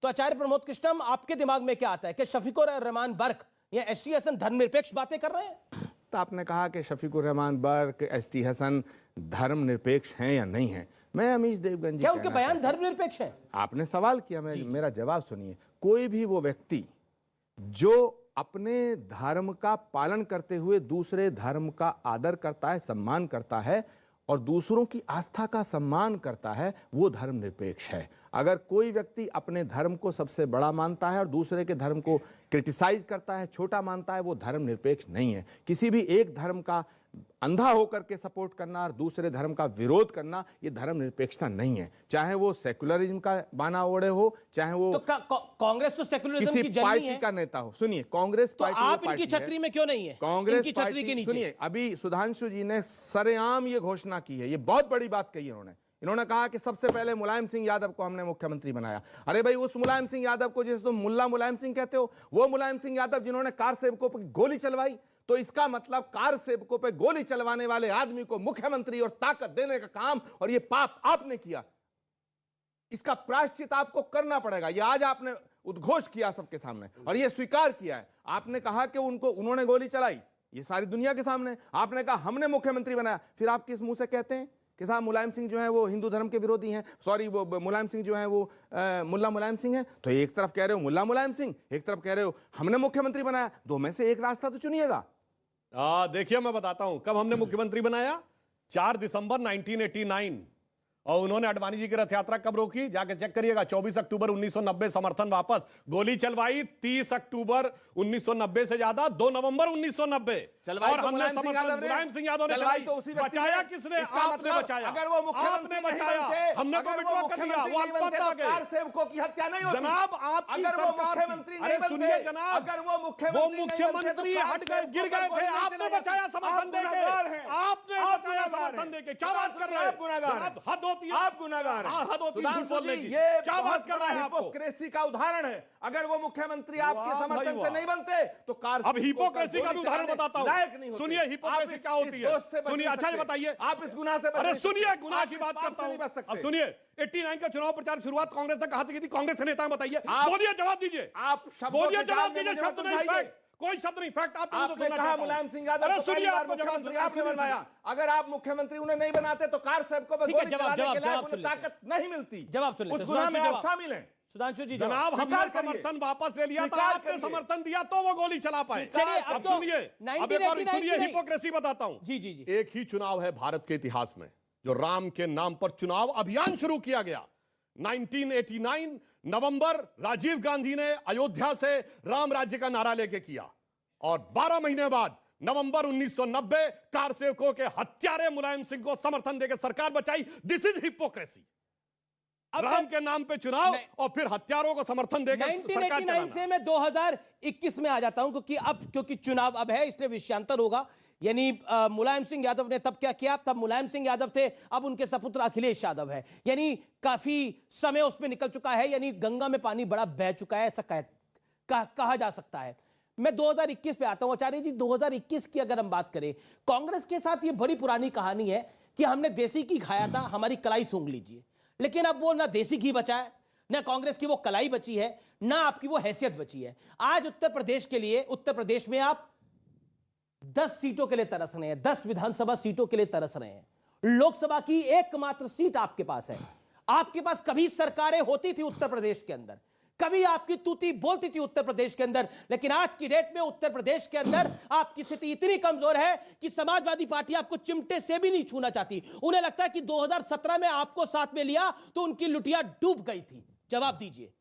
तो आचार्य प्रमोद कृष्णम, आपके दिमाग में क्या आता है कि शफीकुर रहमान बर्क या एसटी हसन धर्मनिरपेक्ष बातें कर रहे हैं? तो आपने कहा कि शफीकुर रहमान बर्क, एसटी हसन धर्मनिरपेक्ष हैं या नहीं है। मैं अमीश देवगन जी, क्या उनके बयान धर्मनिरपेक्ष है? आपने सवाल किया, मेरा जवाब सुनिए। कोई भी वो व्यक्ति जो अपने धर्म का पालन करते हुए दूसरे धर्म का आदर करता है, सम्मान करता है और दूसरों की आस्था का सम्मान करता है, वो धर्मनिरपेक्ष है। अगर कोई व्यक्ति अपने धर्म को सबसे बड़ा मानता है और दूसरे के धर्म को क्रिटिसाइज करता है, छोटा मानता है, वो धर्मनिरपेक्ष नहीं है। किसी भी एक धर्म का अंधा होकर के सपोर्ट करना और दूसरे धर्म का विरोध करना, ये धर्मनिरपेक्षता नहीं है। चाहे वो सेक्युलरिज्म का बाना ओढ़े हो, चाहे वो कांग्रेस तो सेक्युलरिज्म की किसी पार्टी का नेता हो। सुनिए, कांग्रेस तो आप इनकी छतरी में क्यों नहीं है? कांग्रेस इनकी छतरी के नीचे सुनिए, अभी सुधांशु जी ने सरेआम ये घोषणा की है, ये बहुत बड़ी बात कही है इन्होंने कहा कि सबसे पहले मुलायम सिंह यादव को हमने मुख्यमंत्री बनाया। अरे भाई, उस मुलायम सिंह यादव को जिसे तुम मुल्ला मुलायम सिंह कहते हो, वो मुलायम सिंह यादव जिन्होंने कार सेवकों पर गोली चलवाई, तो इसका मतलब कार सेवकों पे गोली चलवाने वाले आदमी को मुख्यमंत्री और ताकत देने का काम और ये पाप आपने किया। इसका प्रायश्चित आपको करना पड़ेगा। ये आज आपने उद्घोष किया सबके सामने और ये स्वीकार किया है। आपने कहा कि उन्होंने गोली चलाई, ये सारी दुनिया के सामने। आपने कहा हमने मुख्यमंत्री बनाया, फिर आप किस मुंह से कहते हैं कि साहब मुलायम सिंह जो है वो हिंदू धर्म के विरोधी हैं, सॉरी वो मुलायम सिंह जो है वो मुल्ला मुलायम सिंह है। तो एक तरफ कह रहे हो मुल्ला मुलायम सिंह, एक तरफ कह रहे हो हमने मुख्यमंत्री बनाया, दो में से एक रास्ता तो चुनिएगा। देखिए मैं बताता हूं कब हमने मुख्यमंत्री बनाया। 4 दिसंबर 1989 और उन्होंने अडवाणी जी की रथ यात्रा कब रोकी? जाके चेक करिएगा, 24 अक्टूबर 1990 समर्थन वापस, गोली चलवाई 30 अक्टूबर 1990 से ज्यादा 2 नवंबर 1990, और हमने समर्थन मुलायम सिंह यादव ने चलाई। बचाया किसने? आपने बचाया। अगर वो मुख्यमंत्री नहीं बनते, हमने को विड्रॉ कर दिया, वो आपत्ति आ गए। कार सेवकों की हत्या नहीं होती। जनाब आपकी अगर वो सरकार मुख्यमंत्री अरे नहीं बनते, सुनिए जनाब, अगर वो मुख्यमंत्री हट गए, गिर गए थे, आपने बचाया समर्थन देके, आपने बचाया समर्थन देके। क्या बात कर रहे हैं? गुनाहगार हद होती है, आप गुनाहगार हैं। हद होती है झूठ बोलने की। ये क्या बात कर रहा है आपको? हिपोक्रेसी का उदाहरण है। अगर वो मुख्यमंत्री आपके समर्थन से नहीं बनते तो कार अब हिपोक्रेसी का भी उदाहरण बताता हूं। सुनिए हिपोक्रेसी क्या होती है, सुनिए। अच्छा ये बताइए, आप इस गुनाह से अरे सुनिए, गुनाह की बात करता नहीं बच हूं। सकते। अब सुनिए, 89 का चुनाव प्रचार शुरुआत कांग्रेस ने कहा थी, कांग्रेस के नेता बताइए, बोलिए, जवाब दीजिए, आप बोलिए, जवाब दीजिए, शब्द नहीं फैक्ट, कोई शब्द नहीं, फैक्ट आपने कहा मुलायम सिंह यादव को पहली बार मुख्यमंत्री आपने बनाया। अगर आप मुख्यमंत्री उन्हें नहीं बनाते तो कार सेवकों पर गोली चलाने के लायक उन्हें ताकत नहीं मिलती। जवाब सुन लेते उस गुनाह में आप शामिल हैं। सुधांशु जी जनाब, हमने समर्थन वापस ले लिया था, आपने समर्थन दिया तो वो गोली चला पाए। चलिए अब सुनिए, अब एक बार सुनिए हिपोक्रेसी बताता हूं। जी जी जी। एक ही चुनाव है भारत के इतिहास में जो राम के नाम पर चुनाव अभियान शुरू किया गया। 1989 नवंबर, राजीव गांधी ने अयोध्या से राम राज्य का नारा लेके किया, और 12 महीने बाद नवंबर 1990 कार सेवकों के हत्यारे मुलायम सिंह को समर्थन देकर सरकार बचाई। This is hypocrisy. राम के नाम पे चुनाव और फिर हत्यारों को समर्थन देकर सरकार 1989 से मैं 2021 में आ जाता हूं, क्योंकि चुनाव अब है, इसलिए विषयांतर होगा। यानी मुलायम सिंह यादव ने तब क्या किया? तब मुलायम सिंह यादव थे, अब उनके सपुत्र अखिलेश यादव है। यानी काफी समय उसमें निकल चुका है, यानी गंगा में पानी बड़ा बह चुका है, ऐसा कहा जा सकता है। मैं 2021 पे आता हूं। आचार्य जी, 2021 की अगर हम बात करें, कांग्रेस के साथ ये बड़ी पुरानी कहानी है कि हमने देसी घी खाया था, हमारी कलाई सूंघ लीजिए। लेकिन अब वो ना देसी घी बचा है, ना कांग्रेस की वो कलाई बची है, ना आपकी वो हैसियत बची है। आज उत्तर प्रदेश के लिए, उत्तर प्रदेश में आप 10 सीटों के लिए तरस रहे हैं, 10 विधानसभा सीटों के लिए तरस रहे हैं। लोकसभा की एकमात्र सीट आपके पास है। आपके पास कभी सरकारें होती थी उत्तर प्रदेश के अंदर, कभी आपकी तूती बोलती थी उत्तर प्रदेश के अंदर, लेकिन आज की डेट में उत्तर प्रदेश के अंदर आपकी स्थिति इतनी कमजोर है कि समाजवादी पार्टी आपको चिमटे से भी नहीं छूना चाहती। उन्हें लगता है कि 2017 में आपको साथ में लिया तो उनकी लुटिया डूब गई थी। जवाब दीजिए।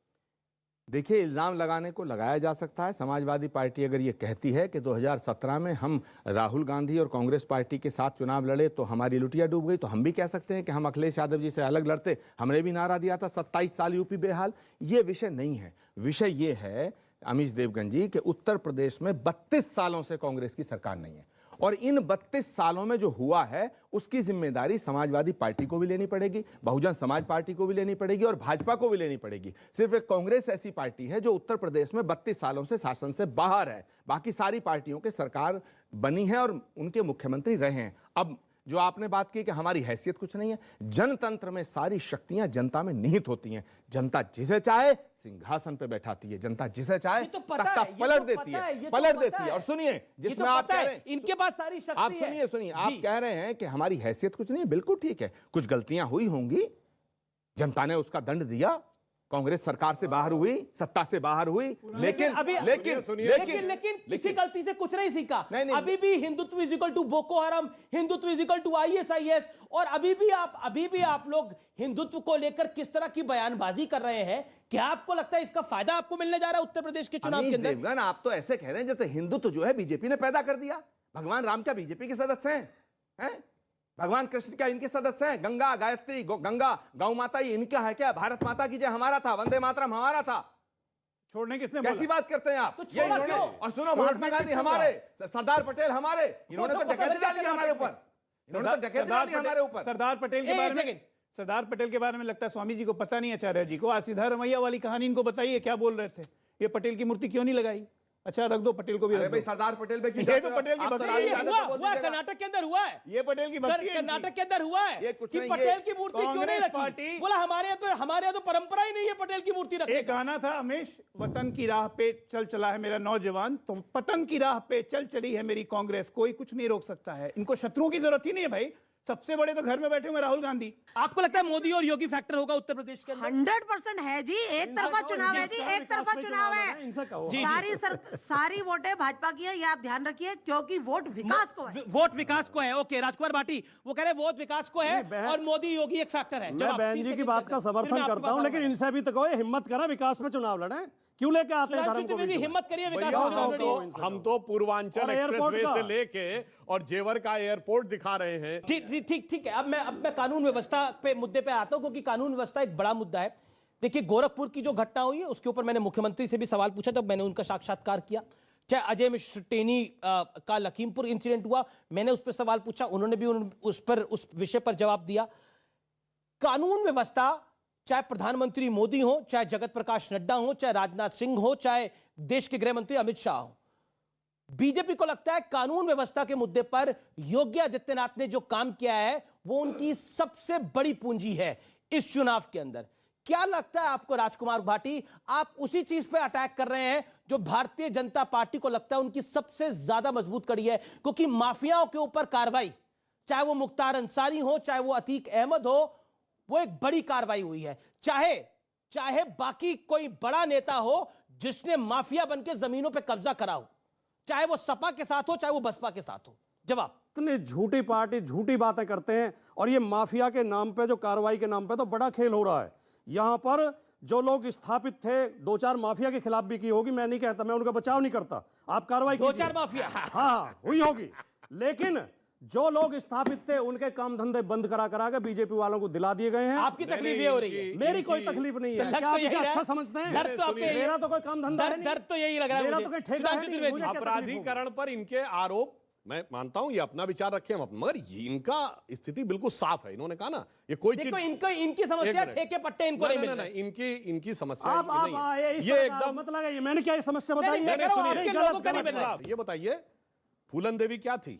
देखिए, इल्जाम लगाने को लगाया जा सकता है। समाजवादी पार्टी अगर ये कहती है कि 2017 में हम राहुल गांधी और कांग्रेस पार्टी के साथ चुनाव लड़े तो हमारी लुटिया डूब गई, तो हम भी कह सकते हैं कि हम अखिलेश यादव जी से अलग लड़ते, हमने भी नारा दिया था 27 साल यूपी बेहाल। ये विषय नहीं है। विषय ये है अमीश देवगन जी कि उत्तर प्रदेश में 32 सालों से कांग्रेस की सरकार नहीं है, और इन 32 सालों में जो हुआ है उसकी जिम्मेदारी समाजवादी पार्टी को भी लेनी पड़ेगी, बहुजन समाज पार्टी को भी लेनी पड़ेगी, और भाजपा को भी लेनी पड़ेगी। सिर्फ एक कांग्रेस ऐसी पार्टी है जो उत्तर प्रदेश में 32 सालों से शासन से बाहर है। बाकी सारी पार्टियों के सरकार बनी है और उनके मुख्यमंत्री रहे हैं। अब जो आपने बात की कि हमारी हैसियत कुछ नहीं है, जनतंत्र में सारी शक्तियां जनता में निहित होती हैं। जनता जिसे चाहे सिंहासन पे बैठाती है, जनता जिसे चाहे तख्ता पलट देती है, पलट देती है। और सुनिए, जिसमें आप कह रहे हैं इनके पास सारी शक्ति आप सुनिए, आप कह रहे हैं कि हमारी हैसियत कुछ नहीं है, बिल्कुल ठीक है, कुछ गलतियां हुई होंगी, जनता ने उसका दंड दिया, कांग्रेस सरकार से बाहर हुई, सत्ता से बाहर हुई, लेकिन किसी गलती से कुछ नहीं सीखा। अभी भी Hindutva is equal to Boko Haram, Hindutva is equal to ISIS, और अभी भी आप लोग हिंदुत्व को लेकर किस तरह की बयानबाजी कर रहे हैं। क्या आपको लगता है इसका फायदा आपको मिलने जा रहा है उत्तर प्रदेश के चुनाव के अंदर? आप तो ऐसे कह रहे हैं जैसे हिंदुत्व जो है बीजेपी ने पैदा कर दिया। भगवान राम क्या बीजेपी के सदस्य हैं? भगवान कृष्ण क्या इनके सदस्य हैं? गंगा गायत्री गंगा गौ माता ये इनका है क्या? भारत माता की जय हमारा था, वंदे मातरम हमारा था। छोड़ने किसने कैसी बात करते हैं आप? तो ये इन्होंने, और सुनो, महात्मा गांधी हमारे, सरदार पटेल हमारे, इन्होंने तो डकैती डाली हमारे ऊपर, इन्होंने तो डकैती डाली हमारे ऊपर। सरदार पटेल के बारे में लगता है स्वामी जी को पता नहीं, आचार्य जी को। आज सीधा रमैया वाली कहानी इनको बताइए, क्या बोल रहे थे? ये पटेल की मूर्ति क्यों नहीं लगाई? अच्छा रख दो, पटेल को भी रख दो। सरदार पटेल पे ये तो पटेल की भक्ति हुआ, कर्नाटक के अंदर हुआ है, ये पटेल की भक्ति है, कर्नाटक के अंदर हुआ है कि पटेल की मूर्ति क्यों नहीं रखी? बोला हमारे यहाँ तो परंपरा ही नहीं है पटेल की मूर्ति रखने का। एक गाना था हमेश, वतन की राह पे चल चला है मेरा नौजवान, तो पतन की राह पे चल चली है मेरी कांग्रेस, कोई कुछ नहीं रोक सकता है। इनको शत्रुओं की जरूरत ही नहीं है भाई, सबसे बड़े तो घर में बैठे हुए राहुल गांधी। आपको लगता है मोदी और योगी फैक्टर होगा उत्तर प्रदेश के अंदर? 100% है जी। एक तरफा चुनाव है जी, एक तरफा चुनाव है। सारी वोटें भाजपा की है, ये आप ध्यान रखिए, क्योंकि वोट विकास को है। वोट विकास को है। ओके, राजकुमार भाटी वो कह रहे वोट विकास को है और मोदी योगी एक फैक्टर है। मैं बहन जी की बात का समर्थन करता हूं, लेकिन इनसे भी तो कहो हिम्मत करा विकास में चुनाव लड़े, क्यों लेके आते हैं धर्म को? हिम्मत करिए, विकास हम तो पूर्वांचल एक्सप्रेसवे से लेके और जेवर का एयरपोर्ट दिखा रहे हैं। ठीक है। अब मैं कानून व्यवस्था पे मुद्दे पे आता हूं, क्योंकि कानून व्यवस्था एक बड़ा मुद्दा है। देखिए, गोरखपुर की जो घटना हुई है उसके ऊपर मैंने मुख्यमंत्री से भी सवाल पूछा, तब मैंने उनका साक्षात्कार किया। चाहे अजय मिश्र टेनी का लखीमपुर इंसिडेंट हुआ, मैंने उस पर सवाल पूछा, उन्होंने भी उस विषय पर जवाब दिया। कानून व्यवस्था, चाहे प्रधानमंत्री मोदी हो, चाहे जगत प्रकाश नड्डा हो, चाहे राजनाथ सिंह हो, चाहे देश के गृह मंत्री अमित शाह हो, बीजेपी को लगता है कानून व्यवस्था के मुद्दे पर योगी आदित्यनाथ ने जो काम किया है वो उनकी सबसे बड़ी पूंजी है इस चुनाव के अंदर। क्या लगता है आपको राजकुमार भाटी, आप उसी चीज पे अटैक कर रहे हैं जो भारतीय जनता पार्टी को लगता है उनकी सबसे ज्यादा मजबूत कड़ी है? क्योंकि माफियाओं के ऊपर कार्रवाई, चाहे वो मुख्तार अंसारी हो, चाहे वो अतीक अहमद हो, वो एक बड़ी कार्रवाई हुई है। चाहे बाकी कोई बड़ा नेता हो जिसने माफिया बनके जमीनों पे कब्जा करा हो, चाहे वो सपा के साथ हो, चाहे वो बसपा के साथ हो। जवाब, इतनी झूठी पार्टी झूठी बातें करते हैं, और ये माफिया के नाम पे, जो कार्रवाई के नाम पे तो बड़ा खेल हो रहा है। यहां पर जो लोग स्थापित थे, 2-4 माफिया के खिलाफ भी की होगी, मैं नहीं कहता, मैं उनका बचाव नहीं करता, आप कार्रवाई 2-4 माफिया हाँ हुई होगी, लेकिन जो लोग स्थापित थे उनके काम धंधे बंद करा के बीजेपी वालों को दिला दिए गए हैं। आपकी तकलीफ ये हो रही है? मेरी कोई तकलीफ नहीं है। क्या आप इसे अच्छा समझते हैं? मेरा तो कोई काम धंधा नहीं। दर्द तो यही लग रहा है, मेरा तो कोई ठेका नहीं। अपराधीकरण पर इनके आरोप, मैं मानता हूं ये अपना विचार रखें हम, मगर ये इनका स्थिति बिल्कुल साफ है। इन्होंने कहा ना, ये कोई चीज इनकी समस्या ठेके पट्टे इनको नहीं मिल रहे। इनकी समस्या ये एकदम मतलब है, मैंने क्या समस्या बताई? ये बताइए, फूलन देवी क्या थी?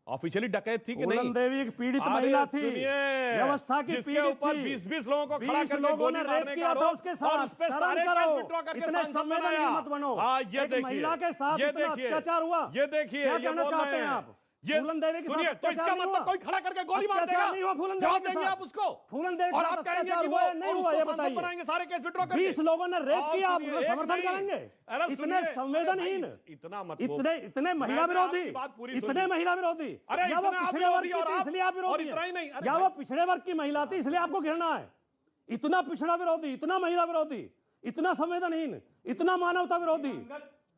ऑफिशियली डकैत थी कि नहीं? फूलन देवी एक पीड़ित महिला थी, व्यवस्था की जिसके ऊपर 20-20 लोगों को खड़ा करके गोली मारने का आरोप, उसके साथ और उस पे सारे केस विड्रॉ करके सांसद बनाया। हाँ, ये देखिए, महिला के साथ अत्याचार हुआ, ये देखिए, ये बोल रहे हैं आप। फूलन देवी के सुनिए, तो इसका मतलब कोई खड़ा करके गोली मार देगा, जवाब देंगे आप उसको? फूलन देवी और आप कहेंगे कि वो नहीं हुआ, ये सांसद बनाएंगे, सारे केस विड्रॉ करके। 20 लोगों ने रेप किया, आप समर्थन करेंगे? इतने संवेदनहीन, इतना मत, इतने महिला विरोधी, इतने महिला विरोधी। अरे या वो पिछड़े वर्ग की थी इसलिए आप विरोधी हैं, या वो पिछड़े वर्ग की महिला थी इसलिए आपको घृणा है? इतना पिछड़ा विरोधी, इतना महिला विरोधी, इतना संवेदनहीन, इतना मानवता विरोधी।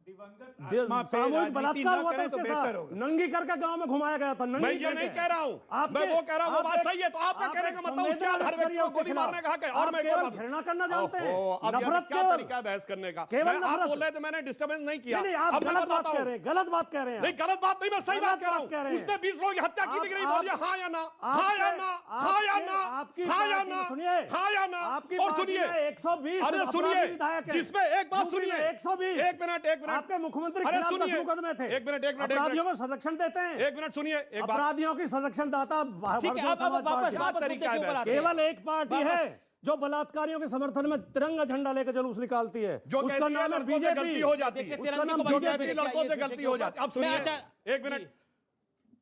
सामूहिक बलात्कार हुआ था उसके साथ, नंगी करके गांव में घुमाया गया था। मैं ये नहीं कह रहा हूँ, मैं वो कह रहा हूँ, वो बात सही है। तो आपका कहने का मतलब उसके बाद हर व्यक्ति को गोली मारने का हक है। और मैं घृणा करना जानते हैं, नफरत क्या तरीका है बहस करने का? आप बोल रहे थे, मैंने डिस्टर्बेंस नहीं किया। अब गलत बात कह रहे हैं, गलत बात कह रहे हैं। नहीं, गलत बात नहीं, मैं सही बात कह रहा हूँ। उसने 20 लोगों की हत्या की थी, बोलिए हाँ या ना, हाँ या ना, हाँ या ना, हाँ या ना, सुनिए, हाँ या ना। और सुनिए, 120, अरे सुनिए, जिसमें एक बात सुनिए, 120, एक मिनट, आपके मुख्यमंत्री सुनिए, मुकदमे थे। एक मिनट, अपराधियों को संरक्षण देते हैं। एक मिनट सुनिए, एक बात, अपराधियों की संरक्षण दाता केवल एक पार्टी है जो बलात्कारियों के समर्थन में तिरंगा झंडा लेकर जुलूस निकालती है, जो उसका नाम है बीजेपी। गलती हो जाती है, लड़कों से गलती हो जाती है। अब सुनिए, एक मिनट,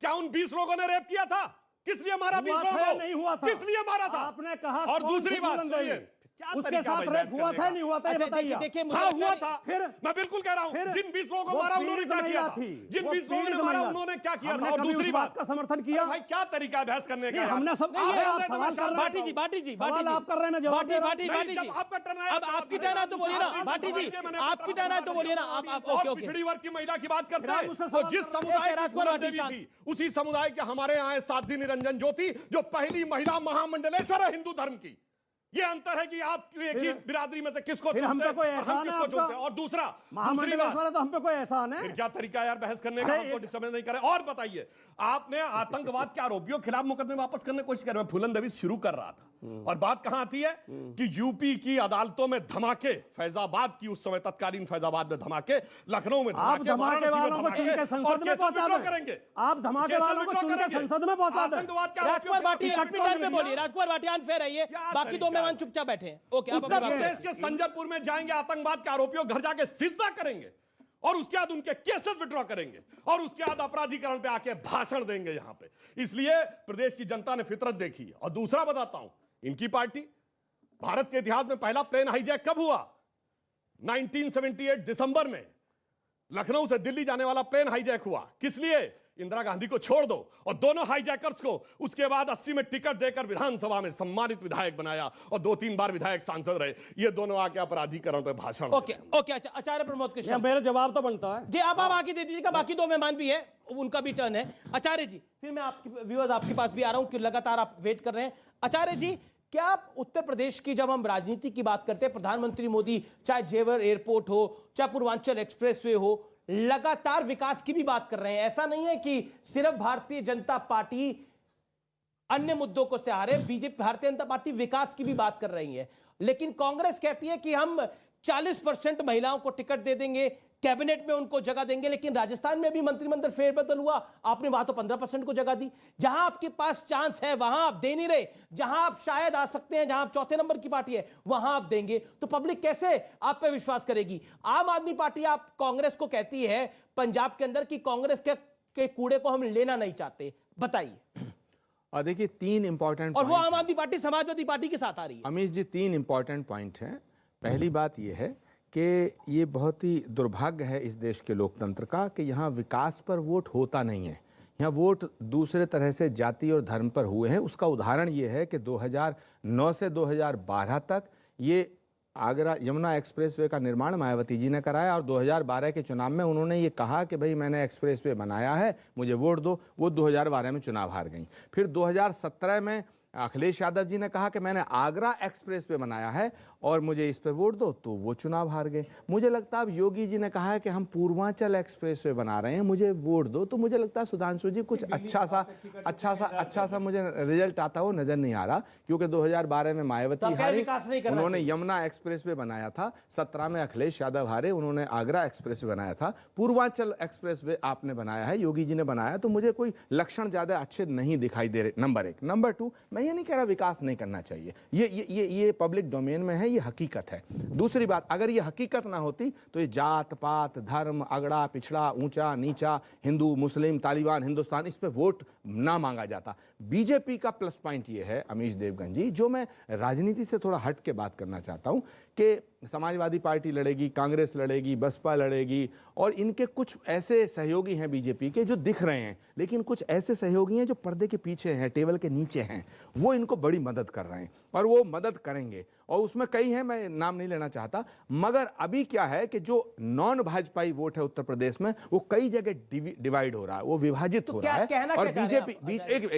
क्या उन 20 लोगों ने रेप किया था? किस लिए मारा 20 लोगों को? नहीं हुआ था, किस लिए मारा था? आपने कहा। और दूसरी बात सुनिए, उसके साथ रेप हुआ था नहीं हुआ था, ये बताइए। हाँ हुआ था, फिर मैं बिल्कुल कह रहा हूँ, जिन 20 लोगों को मारा उन्होंने क्या किया था? जिन 20 लोगों ने मारा उन्होंने क्या किया था? और दूसरी बात का समर्थन किया। भाई क्या तरीका है बहस करने का? हमने सब बाटी जी आप कर रहे हैं, मैं जवाब दे रहा हूं। बाटी जी, आपका टर्न है, अब आपकी टर्न है तो बोलिए ना। बाटी जी, आपकी टर्न है तो बोलिए ना। आप ओके, पिछड़ी वर्ग की महिला की बात करते हैं, तो जिस समुदाय की फूलन देवी थी, उसी समुदाय के हमारे यहाँ है साध्वी निरंजन ज्योति, जो पहली महिला महामंडलेश्वर है हिंदू धर्म की। ये अंतर है कि आप एक ही बिरादरी में से किसको चुनते हैं और हम किसको चुनते हैं। और दूसरी बात, तो हम पे कोई एहसान है? फिर क्या तरीका है यार बहस करने का? हमको डिस्टर्बेंस नहीं करे। और बताइए, आपने आतंकवाद के आरोपियों के खिलाफ मुकदमे वापस करने की कोशिश कर रहे हैं। फूलन देवी शुरू कर रहा था, और बात कहां आती है कि यूपी की अदालतों में धमाके, फैजाबाद की उस समय तत्कालीन फैजाबाद में धमाके, लखनऊ में धमाके, वालों को चुन के संसद में पहुंचा करेंगे। आप धमाके वालों को चुन के संसद में पहुंचा दें। राजकुमार भाटी अपनी टर्न पे बोलिए। राजकुमार भाटी अनफेयर है ये, बाकी दो मेहमान चुपचाप बैठे हैं। ओके, उत्तर प्रदेश के संजरपुर में जाएंगे, आतंकवाद के आरोपियों घर जाके सिजदा करेंगे। और उसके बाद उनके केसेस विड्रॉ करेंगे और उसके बाद अपराधीकरण पे आके भाषण देंगे यहां पे। इसलिए प्रदेश की जनता ने फितरत देखी है। और दूसरा बताता हूं, इनकी पार्टी, भारत के इतिहास में पहला प्लेन हाईजैक कब हुआ? 1978 दिसंबर में लखनऊ से दिल्ली जाने वाला प्लेन हाईजैक हुआ। किस लिए? इंदिरा गांधी को छोड़ दो और दोनों हाईजैकर्स को उसके बाद 80 में टिकट देकर विधानसभा में सम्मानित विधायक बनाया और 2-3 बार विधायक सांसद रहे। ये दोनों आके अपराधीकरण पे भाषण। ओके ओके, आचार्य प्रमोद कृष्ण, मेरा जवाब तो बनता है जी। आप आगे दे दीजिएगा, बाकी दो मेहमान भी है, उनका भी टर्न है। आचार्य जी, फिर मैं आपके व्यूअर्स आपके पास भी आ रहा हूं, क्योंकि लगातार आप वेट कर रहे हैं। आचार्य जी, क्या उत्तर प्रदेश की जब हम राजनीति की बात करते हैं, प्रधानमंत्री मोदी चाहे जेवर एयरपोर्ट हो, चाहे पूर्वांचल एक्सप्रेसवे हो, लगातार विकास की भी बात कर रहे हैं। ऐसा नहीं है कि सिर्फ भारतीय जनता पार्टी अन्य मुद्दों को से हारे, बीजेपी भारतीय जनता पार्टी विकास की भी बात कर रही है। लेकिन कांग्रेस कहती है कि हम 40% महिलाओं को टिकट दे देंगे, कैबिनेट में उनको जगह देंगे। लेकिन राजस्थान में भी मंत्रिमंडल फेरबदल हुआ, आपने वहां तो 15% को जगह दी। जहां आपके पास चांस है वहां आप दे नहीं रहे, जहां आप शायद आ सकते हैं, जहां आप चौथे नंबर की पार्टी है वहां आप देंगे, तो पब्लिक कैसे आप पे विश्वास करेगी? आम आदमी पार्टी आप कांग्रेस को कहती है पंजाब के अंदर कि कांग्रेस के कूड़े को हम लेना नहीं चाहते, बताइए। और देखिए 3 इंपॉर्टेंट, और वो आम आदमी पार्टी समाजवादी पार्टी के साथ आ रही है। अमीश जी, 3 इंपॉर्टेंट पॉइंट हैं। पहली बात यह है कि ये बहुत ही दुर्भाग्य है इस देश के लोकतंत्र का कि यहाँ विकास पर वोट होता नहीं है। यहाँ वोट दूसरे तरह से जाति और धर्म पर हुए हैं। उसका उदाहरण ये है कि 2009 से 2012 तक ये आगरा यमुना एक्सप्रेसवे का निर्माण मायावती जी ने कराया और 2012 के चुनाव में उन्होंने ये कहा कि भाई मैंने एक्सप्रेसवे बनाया है, मुझे वोट दो। वो 2012 में चुनाव हार गई। फिर 2017 में अखिलेश यादव जी ने कहा कि मैंने आगरा एक्सप्रेस पे बनाया है और मुझे इस पे वोट दो, तो वो चुनाव हार गए। मुझे लगता है अब योगी जी ने कहा है कि हम पूर्वांचल एक्सप्रेस पे बना रहे हैं, मुझे वोट दो, तो मुझे लगता है सुधांशु जी कुछ अच्छा सा मुझे रिजल्ट आता हो नजर नहीं आ रहा। क्योंकि 2012 में मायावती हारी, उन्होंने यमुना एक्सप्रेस वे बनाया था। 17 में अखिलेश यादव हारे, उन्होंने आगरा एक्सप्रेस वे बनाया था। पूर्वांचल एक्सप्रेस वे आपने बनाया है, योगी जी ने बनाया, तो मुझे कोई लक्षण ज्यादा अच्छे नहीं दिखाई दे रहे। नंबर 1। नंबर 2, मैं ये नहीं कह रहा विकास नहीं करना चाहिए, ये पब्लिक डोमेन में है, ये हकीकत है। दूसरी बात, अगर ये हकीकत ना होती तो ये जात पात, धर्म, अगड़ा पिछड़ा, ऊंचा नीचा, हिंदू मुस्लिम, तालिबान हिंदुस्तान, इस पे वोट ना मांगा जाता। बीजेपी का प्लस पॉइंट ये है अमीश देवगन जी, जो मैं राजनीति से थोड़ा हट के बात करना चाहता हूं, कि समाजवादी पार्टी लड़ेगी, कांग्रेस लड़ेगी, बसपा लड़ेगी, और इनके कुछ ऐसे सहयोगी हैं बीजेपी के जो दिख रहे हैं, लेकिन कुछ ऐसे सहयोगी हैं जो पर्दे के पीछे हैं, टेबल के नीचे हैं, वो इनको बड़ी मदद कर रहे हैं और वो मदद करेंगे। और उसमें कई हैं, मैं नाम नहीं लेना चाहता, मगर अभी क्या है कि जो नॉन भाजपाई वोट है उत्तर प्रदेश में, वो कई जगह डिवाइड हो रहा है, वो विभाजित हो रहा है। और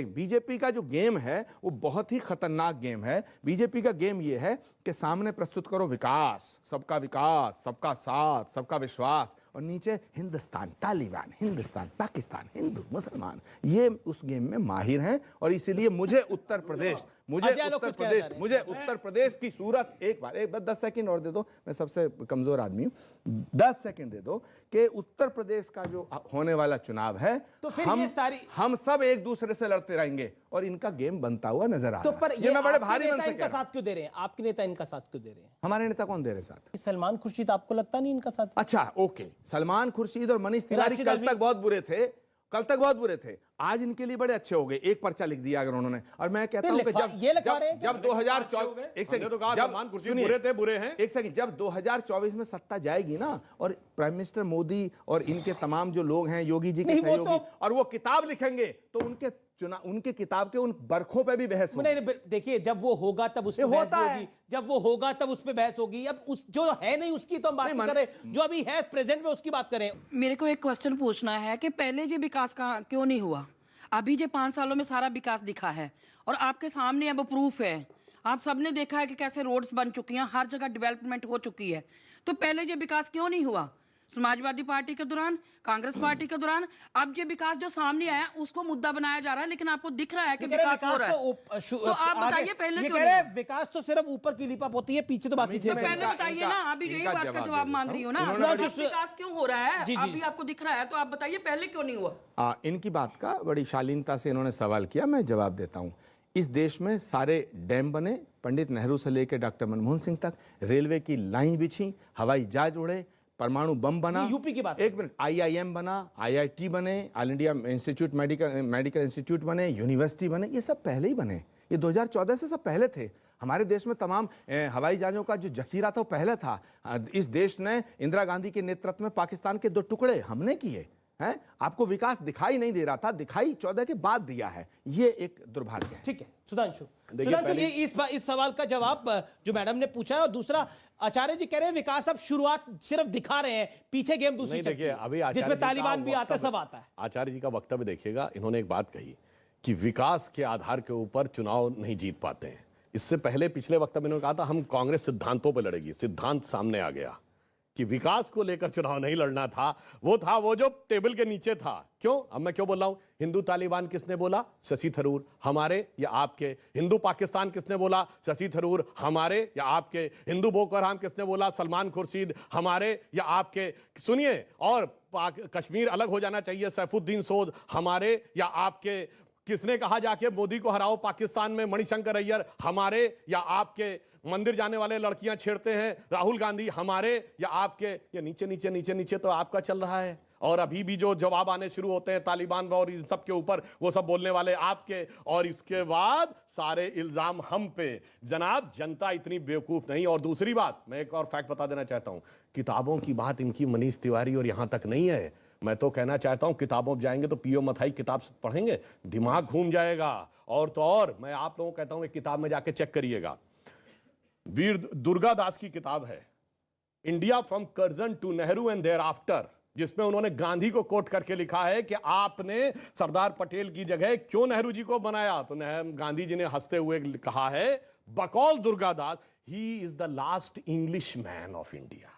बीजेपी का जो गेम है वो बहुत ही खतरनाक गेम है। बीजेपी का गेम ये है कि सामने प्रस्तुत करो विकास, सबका साथ, सबका विश्वास, और नीचे हिंदुस्तान, तालिबान, हिंदुस्तान, पाकिस्तान, हिंदू, मुसलमान। ये उस गेम में माहिर हैं और इसीलिए मुझे उत्तर प्रदेश की सूरत, एक बार 10 सेकंड और दे दो, मैं सबसे कमजोर आदमी हूं, 10 सेकंड दे दो, कि उत्तर प्रदेश का जो होने वाला चुनाव है, तो फिर हम सब एक दूसरे से लड़ते रहेंगे और इनका गेम बनता हुआ नजर आ रहा है। पर ये मैं बड़े भारी मन से इनका साथ क्यों दे रहे हैं? आपके नेता इनका साथ क्यों दे रहे हैं? हमारे नेता कौन दे रहे साथ? सलमान खुर्शीद, आपको लगता नहीं इनका साथ? अच्छा, ओके, सलमान खुर्शीद और मनीष तिवारी कल तक बहुत बुरे थे, आज इनके लिए बड़े अच्छे हो गए। एक पर्चा लिख दिया अगर उन्होंने, और मैं कहता हूं कि जब 2024 एक सेकंड, जब 2024 में सत्ता जाएगी ना, और प्राइम मिनिस्टर मोदी और इनके तमाम जो लोग हैं, योगी जी के सहयोगी, और वो किताब लिखेंगे, तो उनके किताब के उन बरखों पे भी बहस होगी। देखिए, जब वो होगा तब उस पे बहस होगी, जब वो होगा तब उस पे बहस होगी। अब उस जो है नहीं उसकी तो हम बात नहीं करें, जो अभी है प्रेजेंट में उसकी बात करें। मेरे को एक क्वेश्चन पूछना है कि पहले जो विकास का क्यों नहीं हुआ? अभी जो 5 सालों में सारा विकास दिखा है और आपके सामने अब प्रूफ है, आप सबने देखा है कि कैसे रोड्स बन चुकी हैं, हर जगह डेवलपमेंट हो चुकी है। तो पहले जो विकास क्यों नहीं हुआ? समाजवादी पार्टी के दौरान, कांग्रेस पार्टी के दौरान, अब जो विकास जो सामने आया उसको मुद्दा बनाया जा रहा है, लेकिन आपको दिख रहा है कि विकास हो रहा है। तो आप बताइए पहले क्यों नहीं? विकास तो सिर्फ ऊपर की लिपाप होती है, पीछे तो बाकी। तो पहले बताइए ना, अभी यही बात का जवाब मांग रही हूँ ना, विकास क्यों हो रहा है अभी आपको दिख रहा है, तो आप बताइए पहले क्यों नहीं हुआ? इनकी बात का बड़ी शालीनता से इन्होंने सवाल किया, मैं जवाब देता हूँ। इस देश में सारे डैम बने, पंडित नेहरू से लेकर डॉक्टर मनमोहन सिंह तक, रेलवे की लाइन बिछी, हवाई जहाज उड़े, परमाणु बम बना, यूपी की बात, एक मिनट, IIM बना, IIT बने, all India institute medical institute बने, यूनिवर्सिटी बने, ये सब पहले ही बने। ये 2014 से सब पहले थे। हमारे देश में तमाम हवाई जहाज़ों का जो जखीरा था वो पहले था। इस देश ने इंदिरा गांधी के नेतृत्व में पाकिस्तान के 2 टुकड़े हमने किए हैं। आपको विकास दिखाई नहीं दे रहा था, दिखाई 14 के बाद दिया है। ये एक दुर्भाग्य है। ठीक है सुधांशु, ये इस सवाल का जवाब जो मैडम ने पूछा है। और दूसरा, आचार्य जी कह रहे हैं विकास अब शुरुआत सिर्फ दिखा रहे हैं, पीछे गेम दूसरी चलती है, जिसमें तालिबान भी आता है, सब आता है। आचार्य जी का वक्तव्य देखिएगा, इन्होंने एक बात कही कि विकास के आधार के ऊपर चुनाव नहीं जीत पाते हैं। इससे पहले पिछले वक्तव्य में इन्होंने कहा था हम कांग्रेस सिद्धांतों पर लड़ेगी। सिद्धांत सामने आ गया कि विकास को लेकर चुनाव नहीं लड़ना था, वो जो टेबल के नीचे था। क्यों? अब मैं क्यों बोल रहा हूं? हिंदू तालिबान किसने बोला? शशि थरूर। हमारे या आपके? हिंदू पाकिस्तान किसने बोला? शशि थरूर। हमारे या आपके? हिंदू बोको हराम किसने बोला? सलमान खुर्शीद। हमारे या आपके? सुनिए, और कश्मीर अलग हो जाना चाहिए, सैफुद्दीन सोद। हमारे या आपके? किसने कहा जाके मोदी को हराओ पाकिस्तान में? मणिशंकर अय्यर। हमारे या आपके? मंदिर जाने वाले लड़कियां छेड़ते हैं, राहुल गांधी। हमारे या आपके? ये नीचे नीचे नीचे नीचे तो आपका चल रहा है। और अभी भी जो जवाब आने शुरू होते हैं तालिबान और इन सब के ऊपर, वो सब बोलने वाले आपके। और इसके बाद सारे इल्जाम हम पे। जनाब, जनता इतनी बेवकूफ नहीं। और दूसरी बात, मैं एक और फैक्ट बता देना चाहता हूं, किताबों की बात इनकी मनीष तिवारी और यहां तक नहीं है। मैं तो कहना चाहता हूं किताबों में जाएंगे तो पीओ मथाई किताब पढ़ेंगे, दिमाग घूम जाएगा। और तो और मैं आप लोगों को कहता हूं, एक किताब में जाके चेक करिएगा, वीर दुर्गादास की किताब है, India from Curzon to Nehru and thereafter, जिसमें उन्होंने गांधी को कोट करके लिखा है कि आपने सरदार पटेल की जगह क्यों नेहरू जी को बनाया। तो गांधी जी ने हंसते हुए कहा है, बकौल Durgadas, he is the last English man of India.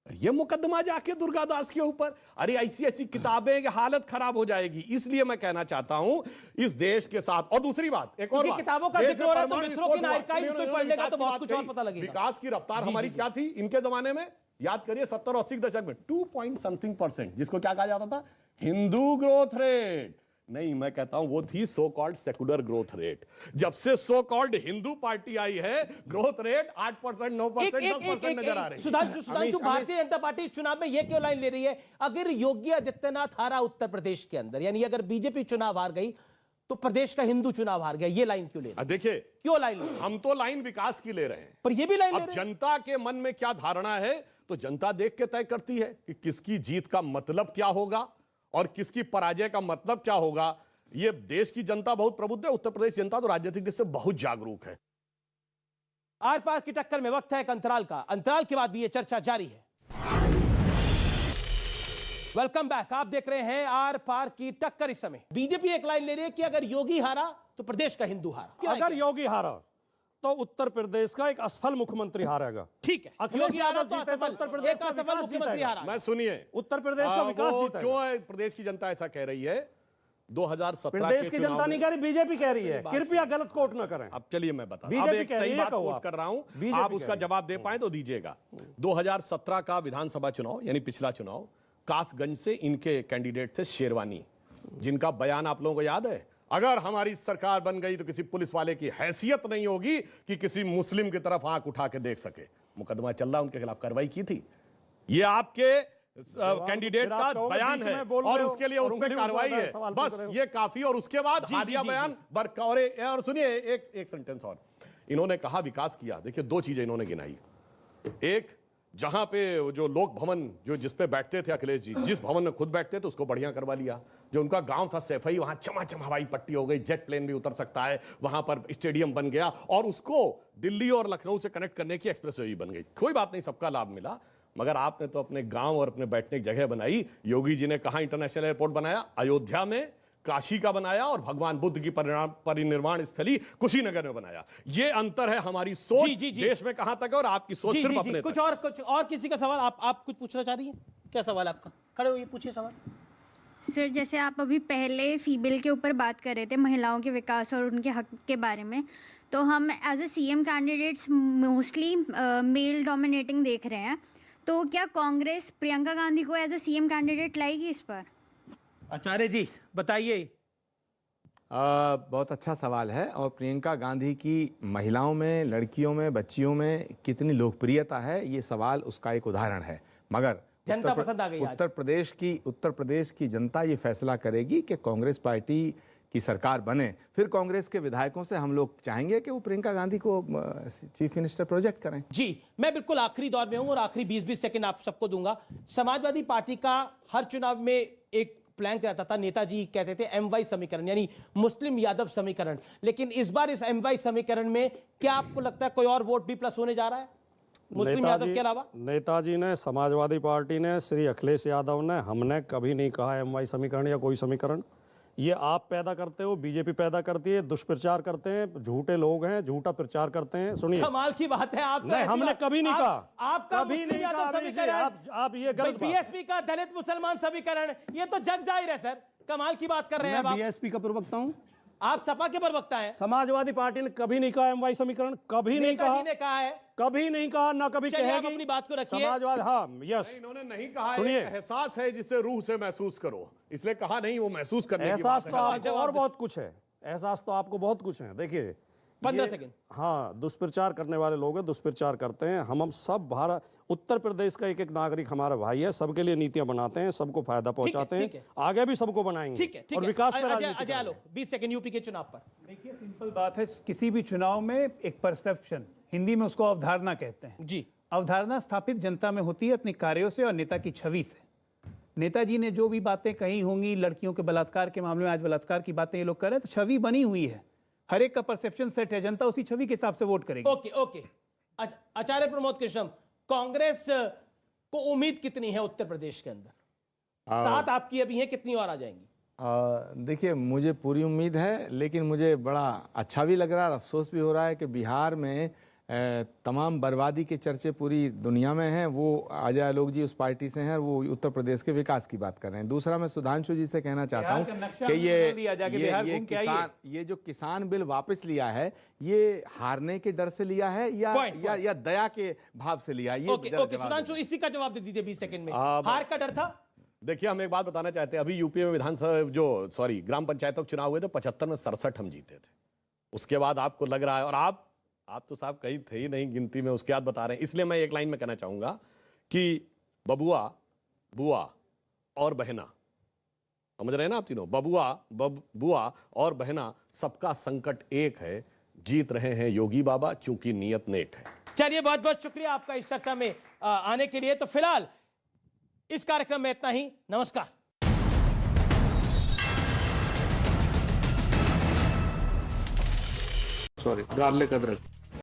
ये मुकदमा जाके दुर्गादास के ऊपर। अरे ऐसी ऐसी किताबें कि हालत खराब हो जाएगी। इसलिए मैं कहना चाहता हूं इस देश के साथ। और दूसरी बात, एक और किताबों का जिक्र हो रहा है तो मित्रों की आर्काइव को पढ़ने का तो बहुत कुछ और पता लगेगा। विकास की रफ्तार हमारी क्या थी इनके जमाने में? याद करिए 70 और 80 के दशक में 2.something%, जिसको क्या कहा जाता था? Hindu growth rate. नहीं, मैं कहता हूं वो थी so called secular growth rate. जब से सो कॉल्ड हिंदू पार्टी आई है, ग्रोथ रेट 8%, 9%, 10% नजर आ रही है। सुधांशु, भारतीय जनता पार्टी चुनाव में ये क्यों लाइन ले रही है? अगर योगी आदित्यनाथ हारा उत्तर प्रदेश के अंदर, यानी अगर बीजेपी चुनाव हार गई तो प्रदेश का हिंदू चुनाव हार गया, ये लाइन क्यों ले रहे हैं? देखिए, क्यों लाइन ले रहे हैं? हम तो लाइन विकास की ले रहे हैं, पर ये भी लाइन ले अब जनता के मन में क्या धारणा है तो जनता देख के तय करती है कि किसकी जीत का मतलब क्या होगा और किसकी पराजय का मतलब क्या होगा। ये देश की जनता बहुत प्रबुद्ध है, उत्तर प्रदेश जनता तो राजनीतिक दृष्टि से बहुत जागरूक है। आर पार की टक्कर में वक्त है एक अंतराल का। अंतराल के बाद भी ये चर्चा जारी है। वेलकम बैक, आप देख रहे हैं आर पार की टक्कर। इस समय बीजेपी एक लाइन ले रही है कि अगर योगी हारा तो प्रदेश का हिंदू हारा। अगर योगी हारा तो उत्तर प्रदेश का एक असफल मुख्यमंत्री हारेगा। ठीक है, योगी हारा तो उत्तर प्रदेश का असफल मुख्यमंत्री हारा। मैं सुनिए, उत्तर प्रदेश का विकास जीतेगा। क्यों प्रदेश की जनता ऐसा कह रही है? 2017 प्रदेश की जनता नहीं कह रही, बीजेपी कह रही है। कृपया गलत कोट ना करें। अब चलिए मैं बता, बीजेपी अब एक सही बात कोट कर रहा हूं, आप उसका जवाब दे पाए तो दीजिएगा। 2017 का विधानसभा चुनाव यानी पिछला चुनाव, कासगंज से इनके कैंडिडेट थे शेरवानी, जिनका बयान आप लोगों को याद है, अगर हमारी सरकार बन गई तो किसी पुलिस वाले की हैसियत नहीं होगी कि किसी मुस्लिम की तरफ आंख उठा के देख सके। मुकदमा चल रहा, उनके खिलाफ कार्रवाई की थी। ये आपके कैंडिडेट का बयान है और उसके लिए उसमें कार्रवाई है, बस ये काफी। और उसके बाद हादिया बयान और सुनिए एक सेंटेंस और, इन्होंने कहा विकास किया। देखिए, 2 चीजें इन्होंने गिनाई। एक, जहां पे जो लोक भवन जो जिस पे बैठते थे अखिलेश जी, जिस भवन में खुद बैठते थे उसको बढ़िया करवा लिया। जो उनका गांव था सैफई, वहां चमाचम हवाई पट्टी हो गई, जेट प्लेन भी उतर सकता है, वहां पर स्टेडियम बन गया और उसको दिल्ली और लखनऊ से कनेक्ट करने की एक्सप्रेसवे भी बन गई। कोई बात नहीं, सबका लाभ मिला, मगर आपने तो अपने गांव और अपने बैठने की जगह बनाई। योगी जी ने कहां इंटरनेशनल एयरपोर्ट बनाया? अयोध्या में, काशी का बनाया और भगवान बुद्ध की परिनिर्वाण स्थली कुशीनगर में बनाया। ये अंतर है हमारी सोच देश में कहां तक है और आपकी सोच सिर्फ अपने कुछ और किसी का सवाल आप कुछ पूछना चाह रही हैं? क्या सवाल है आपका? खड़े होइए, पूछिए सवाल। सर, जैसे आप अभी पहले फीमेल के ऊपर बात कर रहे थे, महिलाओं के विकास और उनके हक के बारे में, तो हम as a CM candidates mostly male dominating देख रहे हैं, तो क्या कांग्रेस प्रियंका गांधी को एज ए सीएम कैंडिडेट लाएगी इस पर? आचार्य जी बताइए। बहुत अच्छा सवाल है। और प्रियंका गांधी की महिलाओं में, लड़कियों में, बच्चियों में कितनी लोकप्रियता है, ये सवाल उसका एक उदाहरण है। मगर जनता पसंद आ गई आज। उत्तर प्रदेश की जनता ये फैसला करेगी कि कांग्रेस पार्टी की सरकार बने। फिर कांग्रेस के विधायकों से हम लोग चाहेंगे कि वो प्रियंका गांधी को चीफ मिनिस्टर प्रोजेक्ट करें। जी, मैं बिल्कुल आखिरी दौर में हूं और आखिरी 20-20 सेकंड आप सबको दूंगा। समाजवादी पार्टी का हर चुनाव में एक प्लान रहता था, नेताजी कहते थे MY समीकरण, यानी मुस्लिम यादव समीकरण। लेकिन इस बार इस MY समीकरण में क्या आपको लगता है कोई और वोट भी प्लस होने जा रहा है मुस्लिम यादव के अलावा? नेताजी ने, समाजवादी पार्टी ने, श्री अखिलेश यादव ने, हमने कभी नहीं कहा MY समीकरण या कोई समीकरण। ये आप पैदा करते हो, बीजेपी पैदा करती है, दुष्प्रचार करते हैं, झूठे लोग हैं, झूठा प्रचार करते हैं। सुनिए, कमाल की बात है, आप नहीं, हमने कभी नहीं कहा, आपका कभी नहीं यादव कहा। समीकरण, आप ये गलत बीएसपी का दलित मुसलमान समीकरण, ये तो जग जाहिर है सर। कमाल की बात कर रहे हैं आप। बीएसपी का प्रवक्ता हूं, आप सपा के प्रवक्ता हैं। समाजवादी पार्टी ने कभी नहीं कहा MY समीकरण, कभी नहीं कहा, ने कहा है, कभी नहीं कहा, ना कभी चलिए आप कहेगी। अपनी बात को रखिए। समाजवाद, हाँ, यस, इन्होंने नहीं कहा, सुनिए, एहसास है जिसे रूह से महसूस करो, इसलिए कहा नहीं, वो महसूस करने की एहसास बात तो है। आपको और बहुत कुछ है, एहसास तो आपको बहुत कुछ है। देखिए 15 सेकंड। हाँ, दुष्प्रचार करने वाले लोग हैं, दुष्प्रचार करते हैं। हम सब भारत, उत्तर प्रदेश का एक एक नागरिक हमारा भाई है, सबके लिए नीतियां बनाते हैं, सबको फायदा पहुंचाते हैं, आगे भी सबको बनाएंगे। ठीक है, और विकास पर अजय आलोक 20 सेकंड यूपी के चुनाव पर। देखिए, सिंपल बात है, किसी भी चुनाव में एक परसेप्शन, हिंदी में उसको अवधारणा कहते हैं जी। अवधारणा स्थापित जनता में होती है अपने कार्यों से और नेता की छवि से। नेताजी ने जो भी बातें कही होंगी, लड़कियों के बलात्कार के मामले में आज बलात्कार की बातें ये लोग कर रहे हैं, तो छवि बनी हुई है, हर एक का परसेप्शन सेट है, जनता उसी छवि के हिसाब से वोट करेगी। ओके। आचार्य प्रमोद कृष्णम, कांग्रेस को उम्मीद कितनी है उत्तर प्रदेश के अंदर? 7 आपकी अभी है, कितनी और आ जाएंगी? देखिए, मुझे पूरी उम्मीद है, लेकिन मुझे बड़ा अच्छा भी लग रहा है, अफसोस भी हो रहा है कि बिहार में तमाम बर्बादी के चर्चे पूरी दुनिया में हैं। वो अजय आलोक जी उस पार्टी से हैं, वो उत्तर प्रदेश के विकास की बात कर रहे हैं। दूसरा, मैं सुधांशु जी से कहना चाहता हूं कि ये जो किसान बिल वापस लिया है, ये हारने के डर से लिया है या दया के भाव से लिया है? ओके, सुधांशु इसी का जवाब दे दीजिए 20 सेकंड में। हार का डर था? देखिए, हम एक बात बताना चाहते हैं, अभी यूपी में ग्राम पंचायतों के चुनाव हुए थे, 75 में 67 हम जीते थे। उसके बाद आपको लग रहा है, और आप तो साहब कहीं थे ही नहीं गिनती में, उसके बाद बता रहे हैं। इसलिए मैं एक लाइन में कहना चाहूंगा कि बबुआ, बुआ और बहना, समझ रहे हैं ना आप तीनों? बुआ और बहना, सबका संकट एक है, जीत रहे हैं योगी बाबा, चूंकि नियत नेक है। चलिए, बहुत बहुत शुक्रिया आपका इस चर्चा में आने के लिए। तो फिलहाल इस कार्यक्रम में इतना ही। नमस्कार। सॉरी, गार्लिक अदरक।